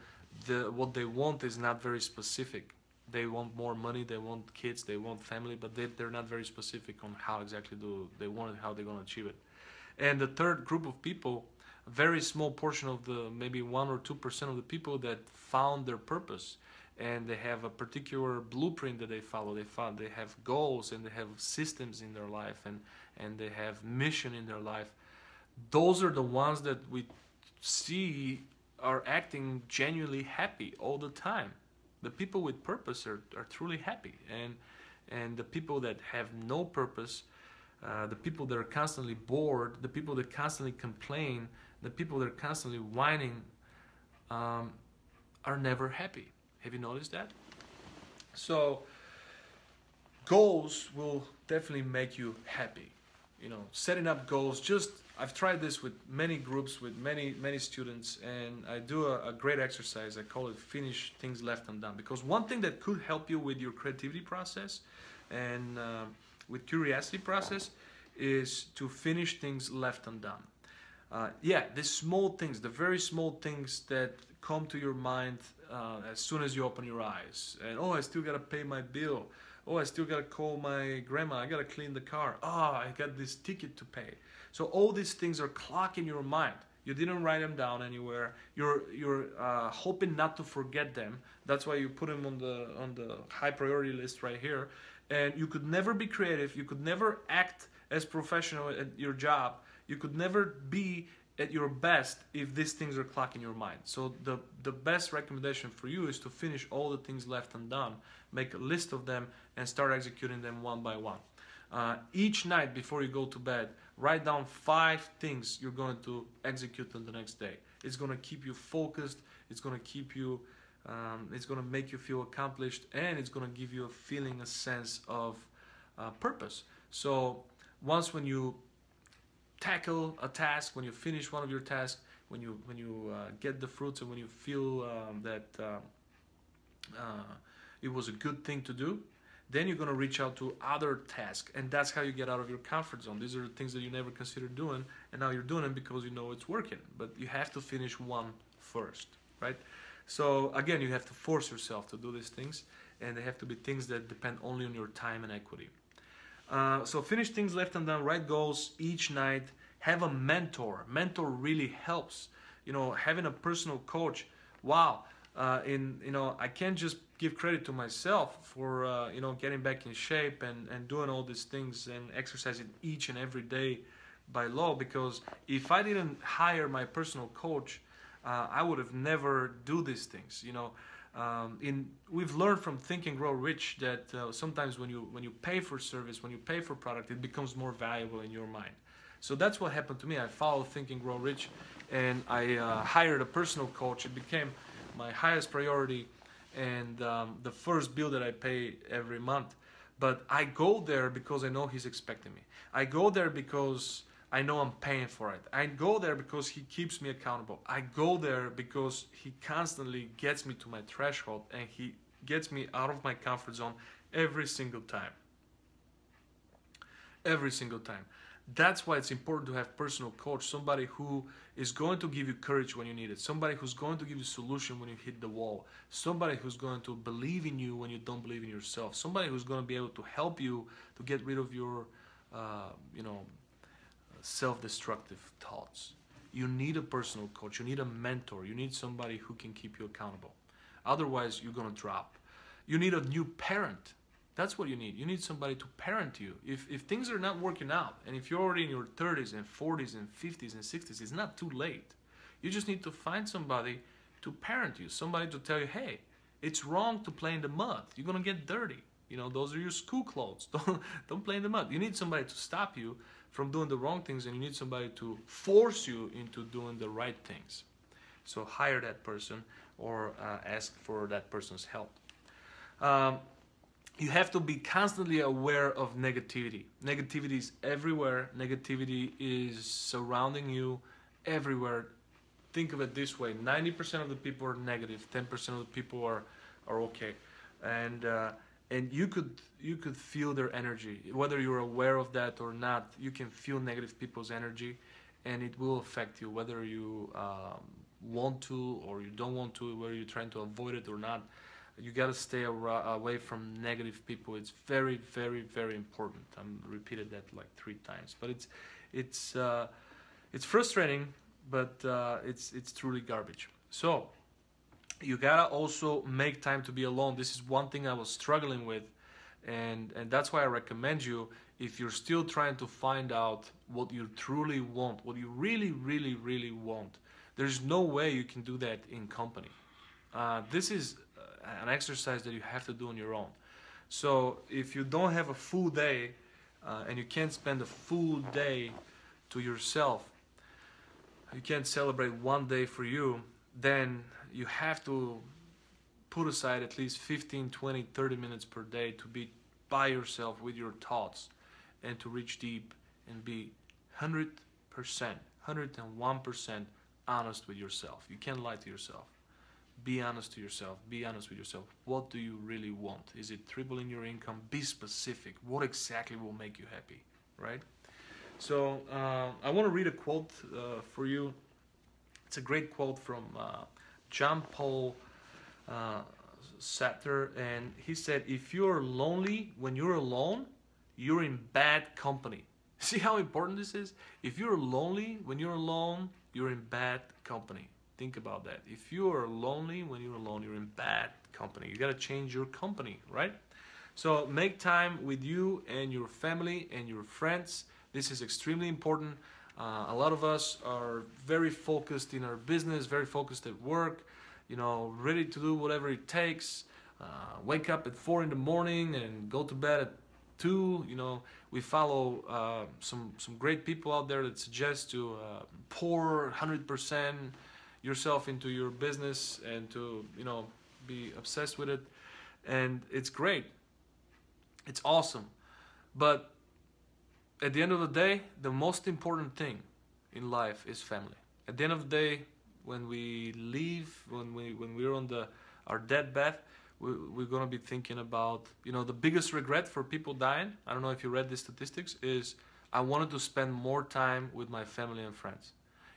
what they want is not very specific. They want more money, they want kids, they want family, but they're not very specific on how exactly they want it, how they're going to achieve it. And the third group of people, a very small portion of the maybe 1 or 2% of the people that found their purpose, and they have a particular blueprint that they follow. They have goals and they have systems in their life, and they have mission in their life. Those are the ones that we see are acting genuinely happy all the time. The people with purpose are truly happy, and the people that have no purpose, the people that are constantly bored, the people that constantly complain, the people that are constantly whining, are never happy. Have you noticed that? So goals will definitely make you happy. You know, setting up goals. I've tried this with many groups, with many students, and I do a great exercise. I call it finish things left undone. Because one thing that could help you with your creativity process and with curiosity process is to finish things left undone. The small things, the very small things that come to your mind as soon as you open your eyes. And oh, I still gotta pay my bill. Oh, I still gotta call my grandma. I gotta clean the car. Oh, I got this ticket to pay. So all these things are clocking your mind. You didn't write them down anywhere. You're hoping not to forget them. That's why you put them on the high priority list right here. And you could never be creative. You could never act as professional at your job. You could never be at your best if these things are clocking your mind. So the best recommendation for you is to finish all the things left undone, make a list of them, and start executing them one by one. Each night before you go to bed, write down 5 things you're going to execute on the next day. It's going to keep you focused. It's going to keep you. It's going to make you feel accomplished, and it's going to give you a feeling, a sense of purpose. So when you tackle a task, when you finish one of your tasks, when you get the fruits, and when you feel that it was a good thing to do, then you're going to reach out to other tasks, and that's how you get out of your comfort zone. These are the things that you never considered doing, and now you're doing them because you know it's working, but you have to finish one first, right? So again, you have to force yourself to do these things, and they have to be things that depend only on your time and equity. So finish things left undone, write goals each night, have a mentor. Mentor really helps. You know, having a personal coach, wow. I can't just give credit to myself for, getting back in shape and doing all these things and exercising each and every day by law, because if I didn't hire my personal coach, I would have never do these things, we've learned from Think and Grow Rich that sometimes when you pay for service, when you pay for product, it becomes more valuable in your mind. So that's what happened to me. I followed Think and Grow Rich, and I hired a personal coach. It became my highest priority and the first bill that I pay every month. But I go there because I know he's expecting me. I go there because I know I'm paying for it. I go there because he keeps me accountable. I go there because he constantly gets me to my threshold, and he gets me out of my comfort zone every single time. Every single time. That's why it's important to have personal coach, somebody who is going to give you courage when you need it, somebody who's going to give you solution when you hit the wall, somebody who's going to believe in you when you don't believe in yourself, somebody who's going to be able to help you to get rid of your, you know, self-destructive thoughts. You need a personal coach, you need a mentor, you need somebody who can keep you accountable. Otherwise, you're going to drop. You need a new parent. That's what you need. You need somebody to parent you. If things are not working out, and if you're already in your 30s and 40s and 50s and 60s, it's not too late. You just need to find somebody to parent you, somebody to tell you, hey, it's wrong to play in the mud. You're going to get dirty. You know, those are your school clothes. Don't play in the mud. You need somebody to stop you from doing the wrong things, and you need somebody to force you into doing the right things. So hire that person, or ask for that person's help. You have to be constantly aware of negativity. Negativity is everywhere. Negativity is surrounding you everywhere. Think of it this way: 90% of the people are negative, 10% of the people are okay, and you could feel their energy. Whether you're aware of that or not, you can feel negative people's energy, and it will affect you, whether you want to or you don't want to, whether you're trying to avoid it or not. You got to stay away from negative people. It's very, very, very important. I'm repeated that like 3 times, but it's frustrating, but it's truly garbage. So you gotta also make time to be alone. This is one thing I was struggling with, and that's why I recommend you, if you're still trying to find out what you truly want, what you really, really, really want. There's no way you can do that in company. This is an exercise that you have to do on your own. So if you don't have a full day, and you can't spend a full day to yourself, you can't celebrate one day for you, then you have to put aside at least 15, 20, 30 minutes per day to be by yourself with your thoughts, and to reach deep and be 100%, 101% honest with yourself. You can't lie to yourself. Be honest to yourself. Be honest with yourself. What do you really want? Is it tripling your income? Be specific. What exactly will make you happy, right? So I want to read a quote for you. It's a great quote from John Paul Sartre, and he said, if you're lonely when you're alone, you're in bad company. See how important this is? If you're lonely when you're alone, you're in bad company. Think about that. If you are lonely when you're alone, you're in bad company. You got to change your company, right? So make time with you and your family and your friends. This is extremely important. A lot of us are very focused in our business, very focused at work, you know, ready to do whatever it takes. Wake up at 4 in the morning and go to bed at 2. You know, we follow some great people out there that suggest to pour 100% yourself into your business and to, you know, be obsessed with it. And it's great. It's awesome. But at the end of the day, the most important thing in life is family. At the end of the day, when we leave, when we're on our deathbed, we're gonna be thinking about, you know, the biggest regret for people dying. I don't know if you read the statistics. Is I wanted to spend more time with my family and friends.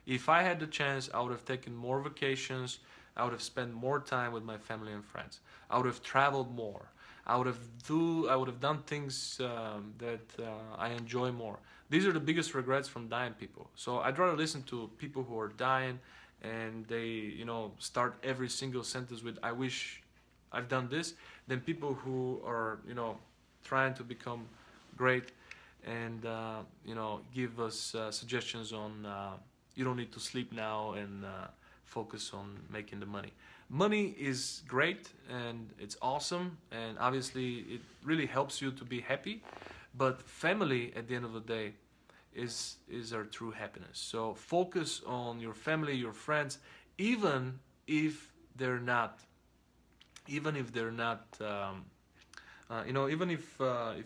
If I had the chance, I would have taken more vacations. I would have spent more time with my family and friends. I would have traveled more. I would have done things that I enjoy more. These are the biggest regrets from dying people. So I'd rather listen to people who are dying, and they, you know, start every single sentence with "I wish I've done this," than people who are, you know, trying to become great and you know, give us suggestions on you don't need to sleep now and focus on making the money. Money is great and it's awesome, and obviously it really helps you to be happy, but family at the end of the day is our true happiness. So focus on your family, your friends, even if they're not you know, even if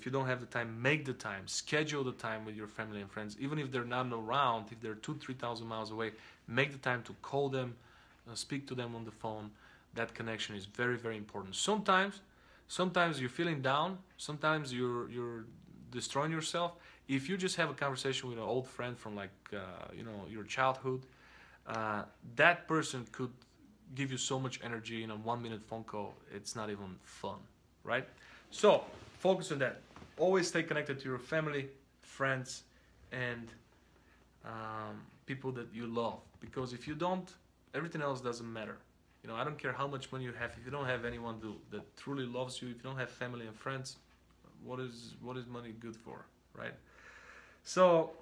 you don't have the time, make the time, schedule the time with your family and friends. Even if they're not around, if they're 2,000-3,000 miles away, make the time to call them, speak to them on the phone. That connection is very, very important. Sometimes you're feeling down. Sometimes you're destroying yourself. if you just have a conversation with an old friend from like your childhood, that person could give you so much energy in a 1 minute phone call. It's not even fun, right? So focus on that. Always stay connected to your family, friends, and people that you love. Because if you don't, everything else doesn't matter. I don't care how much money you have. If you don't have anyone that truly loves you, if you don't have family and friends, what is money good for, right? So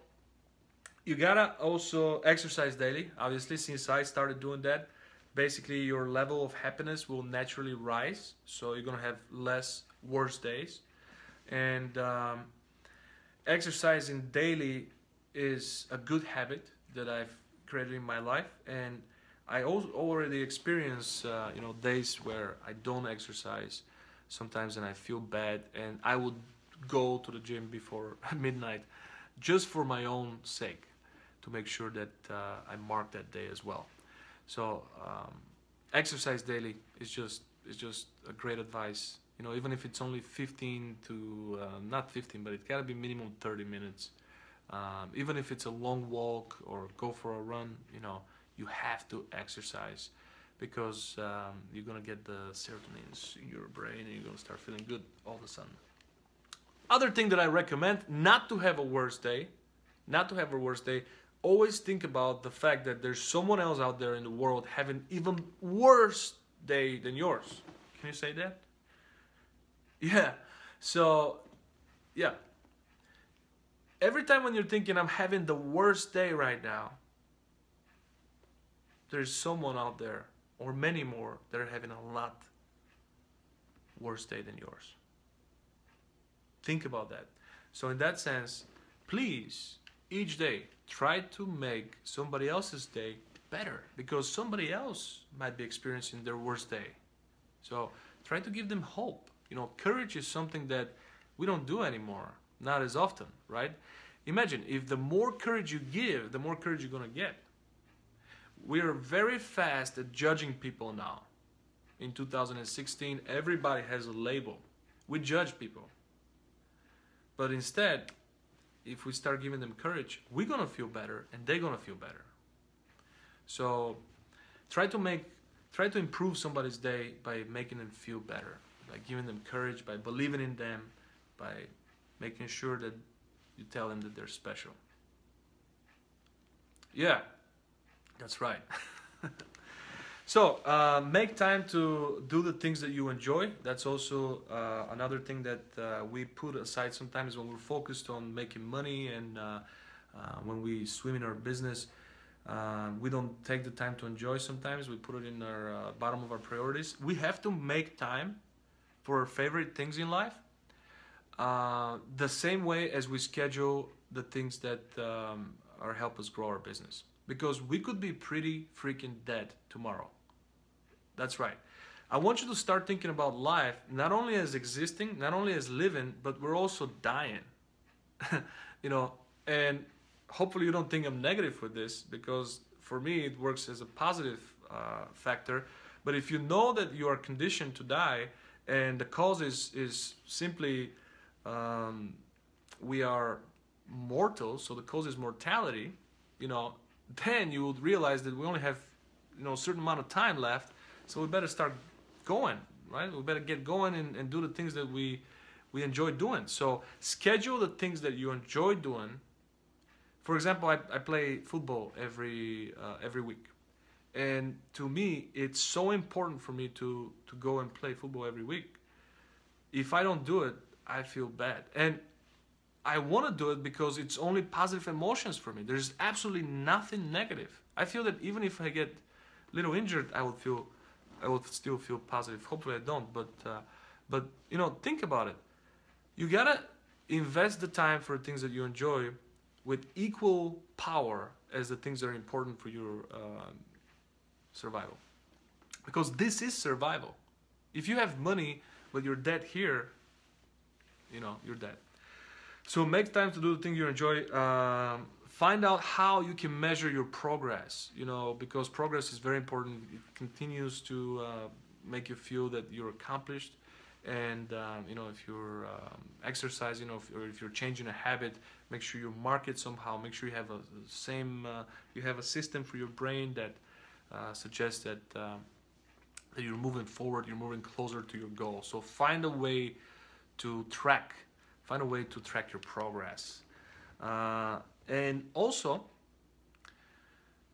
you gotta also exercise daily. Obviously, since I started doing that, basically your level of happiness will naturally rise. So you're gonna have less worse days. And exercising daily is a good habit that I've created in my life. And I also already experience days where I don't exercise sometimes, and I feel bad, and I would go to the gym before midnight just for my own sake, to make sure that I mark that day as well. So exercise daily is just a great advice. Even if it's only 15 to not 15, but it gotta be minimum 30 minutes. Even if it's a long walk or go for a run, you have to exercise, because you're gonna get the serotonins in your brain, and you're gonna start feeling good all of a sudden. Other thing that I recommend, not to have a worse day. Always think about the fact that there's someone else out there in the world having even worse day than yours. Can you say that? Yeah. So, yeah. Every time when you're thinking, I'm having the worst day right now, there's someone out there, or many more, that are having a lot worse day than yours. Think about that. So in that sense, please, each day, try to make somebody else's day better, because somebody else might be experiencing their worst day. So try to give them hope. Courage is something that we don't do anymore, not as often, right? Imagine, if the more courage you give, the more courage you're gonna get. We are very fast at judging people now. In 2016, everybody has a label. We judge people. But instead, if we start giving them courage, we're gonna feel better, and they're gonna feel better. So try to improve somebody's day by making them feel better, by giving them courage, by believing in them, by making sure that you tell them that they're special. Yeah, that's right. So make time to do the things that you enjoy. That's also another thing that we put aside sometimes when we're focused on making money, and when we swim in our business. We don't take the time to enjoy sometimes. We put it in our bottom of our priorities. We have to make time for our favorite things in life, the same way as we schedule the things that help us grow our business. Because we could be pretty freaking dead tomorrow. That's right. I want you to start thinking about life not only as existing, not only as living, but we're also dying. And hopefully you don't think I'm negative with this, because for me it works as a positive factor. But if you know that you are conditioned to die, and the cause is simply we are mortal, so the cause is mortality, then you would realize that we only have a certain amount of time left, so we better start going, right? We better get going and do the things that we enjoy doing. So schedule the things that you enjoy doing. For example, I play football every week, and to me it's so important for me to go and play football every week. If I don't do it, I feel bad, and I want to do it because it's only positive emotions for me. There's absolutely nothing negative. I feel that even if I get a little injured, I would still feel positive. Hopefully I don't, but think about it. You gotta invest the time for things that you enjoy with equal power as the things that are important for your survival. Because this is survival. If you have money but you're dead here, you're dead. So make time to do the thing you enjoy. Find out how you can measure your progress, because progress is very important. It continues to make you feel that you're accomplished. And if you're exercising, or if you're changing a habit, make sure you mark it somehow. Make sure you have you have a system for your brain that suggests that you're moving forward, you're moving closer to your goal. So find a way to track your progress, and also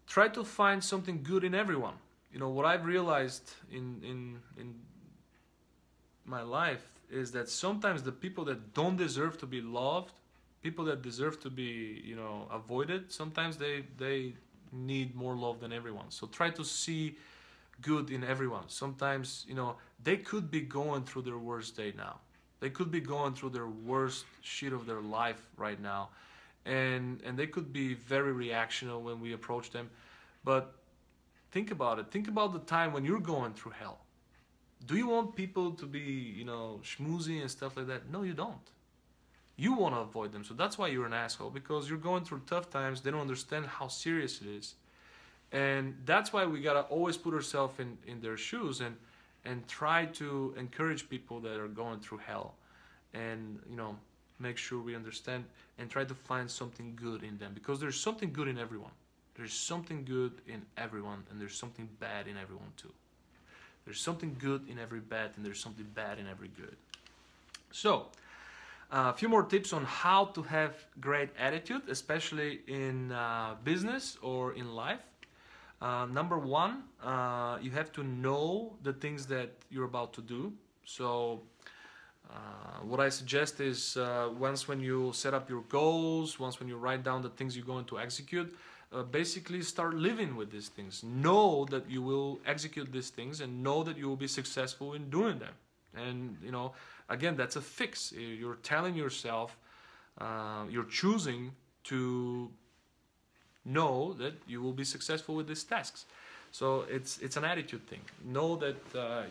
try to find something good in everyone. What I've realized in my life is that sometimes the people that don't deserve to be loved, people that deserve to be avoided, sometimes they need more love than everyone. So try to see good in everyone. Sometimes they could be going through their worst day now. They could be going through their worst shit of their life right now, and they could be very reactional when we approach them. But think about it. Think about the time when you're going through hell. Do you want people to be, schmoozy and stuff like that? No, you don't. You want to avoid them. So that's why you're an asshole, because you're going through tough times. They don't understand how serious it is. And that's why we got to always put ourselves in their shoes and try to encourage people that are going through hell. And, make sure we understand and try to find something good in them, because there's something good in everyone. There's something good in everyone, and there's something bad in everyone too. There's something good in every bad, and there's something bad in every good. So, a few more tips on how to have great attitude, especially in business or in life. Number one, you have to know the things that you're about to do. So, what I suggest is once when you set up your goals, once when you write down the things you're going to execute, basically start living with these things. Know that you will execute these things, and know that you will be successful in doing them. And again, that's a fix. You're telling yourself, you're choosing to know that you will be successful with these tasks. So it's an attitude thing. Know that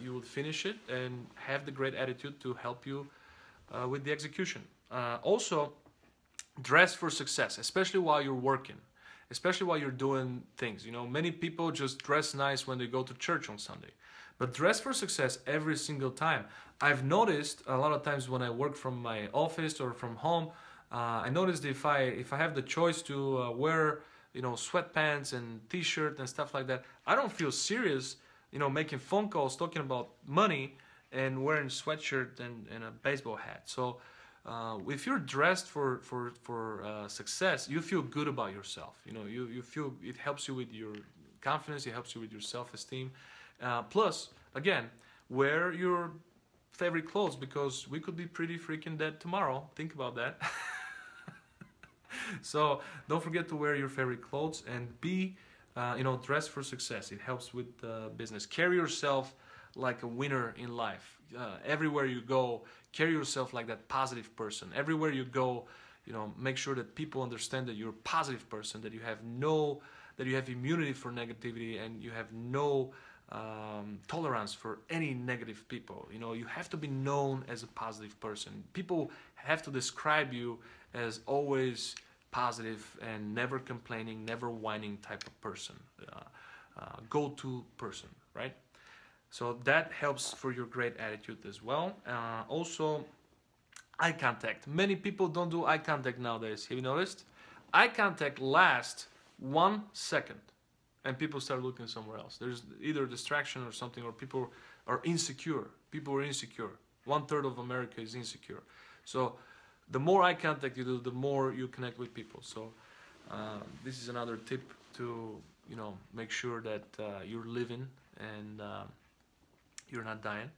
you will finish it, and have the great attitude to help you with the execution. Also, dress for success, especially while you're working. Especially while you're doing things. Many people just dress nice when they go to church on Sunday. But dress for success every single time. I've noticed a lot of times when I work from my office or from home, I noticed if I have the choice to wear sweatpants and t-shirt and stuff like that, I don't feel serious making phone calls talking about money and wearing sweatshirt and a baseball hat. So if you're dressed for success, you feel good about yourself. You feel it helps you with your confidence. It helps you with your self-esteem. Plus, again, wear your favorite clothes, because we could be pretty freaking dead tomorrow. Think about that. So don't forget to wear your favorite clothes and be, dress for success. It helps with business. Carry yourself like a winner in life. Everywhere you go, carry yourself like that positive person. Everywhere you go, make sure that people understand that you're a positive person, that you have immunity for negativity, and you have no tolerance for any negative people. You have to be known as a positive person. People have to describe you as always positive and never complaining, never whining type of person, go-to person, right? So that helps for your great attitude as well. Also, eye contact. Many people don't do eye contact nowadays. Have you noticed? Eye contact lasts 1 second, and people start looking somewhere else. There's either distraction or something, or people are insecure. People are insecure. 1/3 of America is insecure. So the more eye contact you do, the more you connect with people. So this is another tip to make sure that you're living and you're not dying.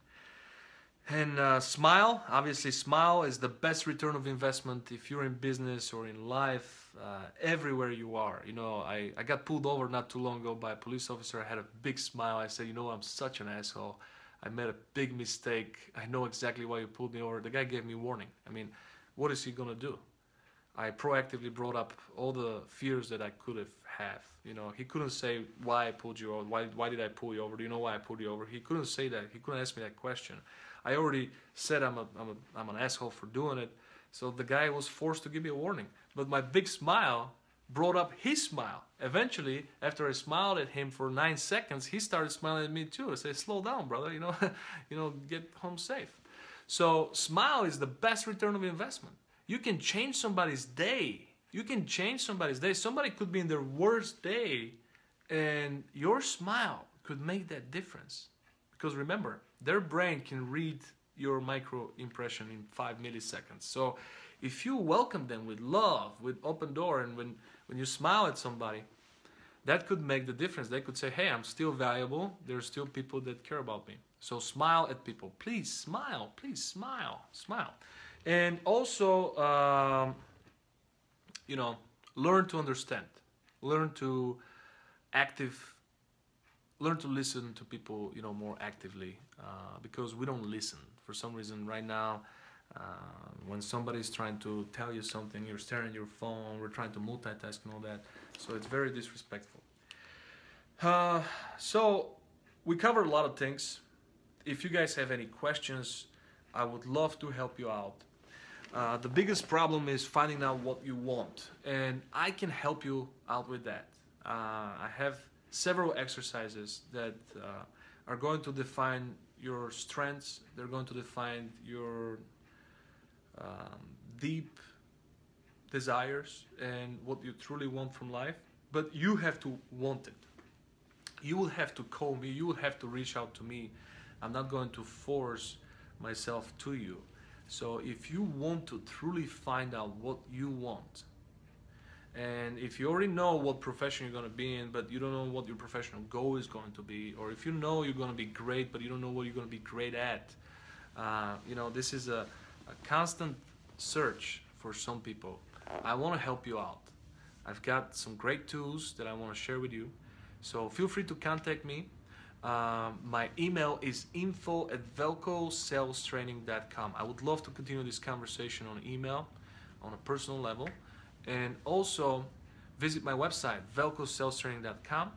And smile. Obviously, smile is the best return of investment if you're in business or in life, everywhere you are. I got pulled over not too long ago by a police officer. I had a big smile. I said, I'm such an asshole. I made a big mistake. I know exactly why you pulled me over. The guy gave me warning. I mean, what is he going to do? I proactively brought up all the fears that I could have had. He couldn't say why I pulled you over. Why did I pull you over? Do you know why I pulled you over? He couldn't say that. He couldn't ask me that question. I already said I'm an asshole for doing it. So the guy was forced to give me a warning. But my big smile brought up his smile. Eventually, after I smiled at him for 9 seconds, he started smiling at me too. I said, "Slow down, brother. Get home safe." So smile is the best return of investment. You can change somebody's day. You can change somebody's day. Somebody could be in their worst day, and your smile could make that difference. Because remember, their brain can read your micro impression in 5 milliseconds. So if you welcome them with love, with open door, and when you smile at somebody, that could make the difference. They could say, hey, I'm still valuable. There's still people that care about me. So smile at people. Please smile. Please smile. Smile. And also, you know, learn to understand. Learn to listen to people, you know, more actively, because we don't listen. For some reason right now, when somebody's trying to tell you something, you're staring at your phone, we're trying to multitask and all that. So it's very disrespectful. So we covered a lot of things. If you guys have any questions, I would love to help you out. The biggest problem is finding out what you want, and I can help you out with that. I have several exercises that are going to define your strengths. They're going to define your deep desires and what you truly want from life. But you have to want it. You will have to call me. You will have to reach out to me. I'm not going to force myself to you. So if you want to truly find out what you want, and if you already know what profession you're going to be in, but you don't know what your professional goal is going to be, or if you know you're going to be great, but you don't know what you're going to be great at, you know, this is a constant search for some people. I want to help you out. I've got some great tools that I want to share with you. So feel free to contact me. My email is info@velcosalestraining.com. I would love to continue this conversation on email, on a personal level. And also visit my website, velcosalestraining.com.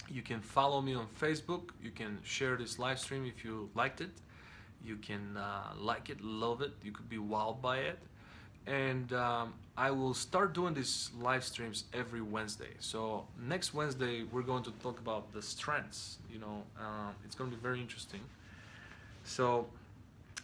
You can follow me on Facebook. You can share this live stream if you liked it. You can like it, love it. You could be wowed by it. And I will start doing these live streams every Wednesday. So next Wednesday, we're going to talk about the strengths. You know, it's going to be very interesting. So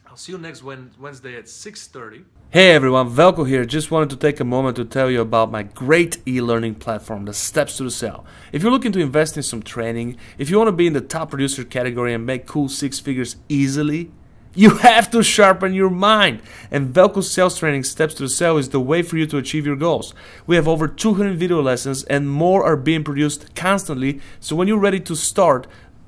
I'll see you next Wednesday at 6:30. Hey everyone, Velko here. Just wanted to take a moment to tell you about my great e-learning platform, the Steps to the Sale. If you're looking to invest in some training, if you want to be in the top producer category and make cool 6 figures easily, you have to sharpen your mind. And Velko Sales Training Steps to the Sale is the way for you to achieve your goals. We have over 200 video lessons and more are being produced constantly. So when you're ready to start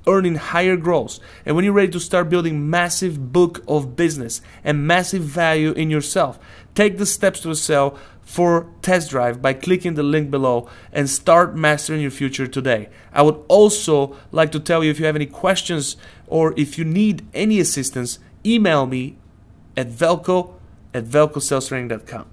earning higher growth, and when you're ready to start building massive book of business and massive value in yourself, take the Steps to the Sale for test drive by clicking the link below and start mastering your future today. I would also like to tell you, if you have any questions or if you need any assistance, email me at velko@velcosalestraining.com.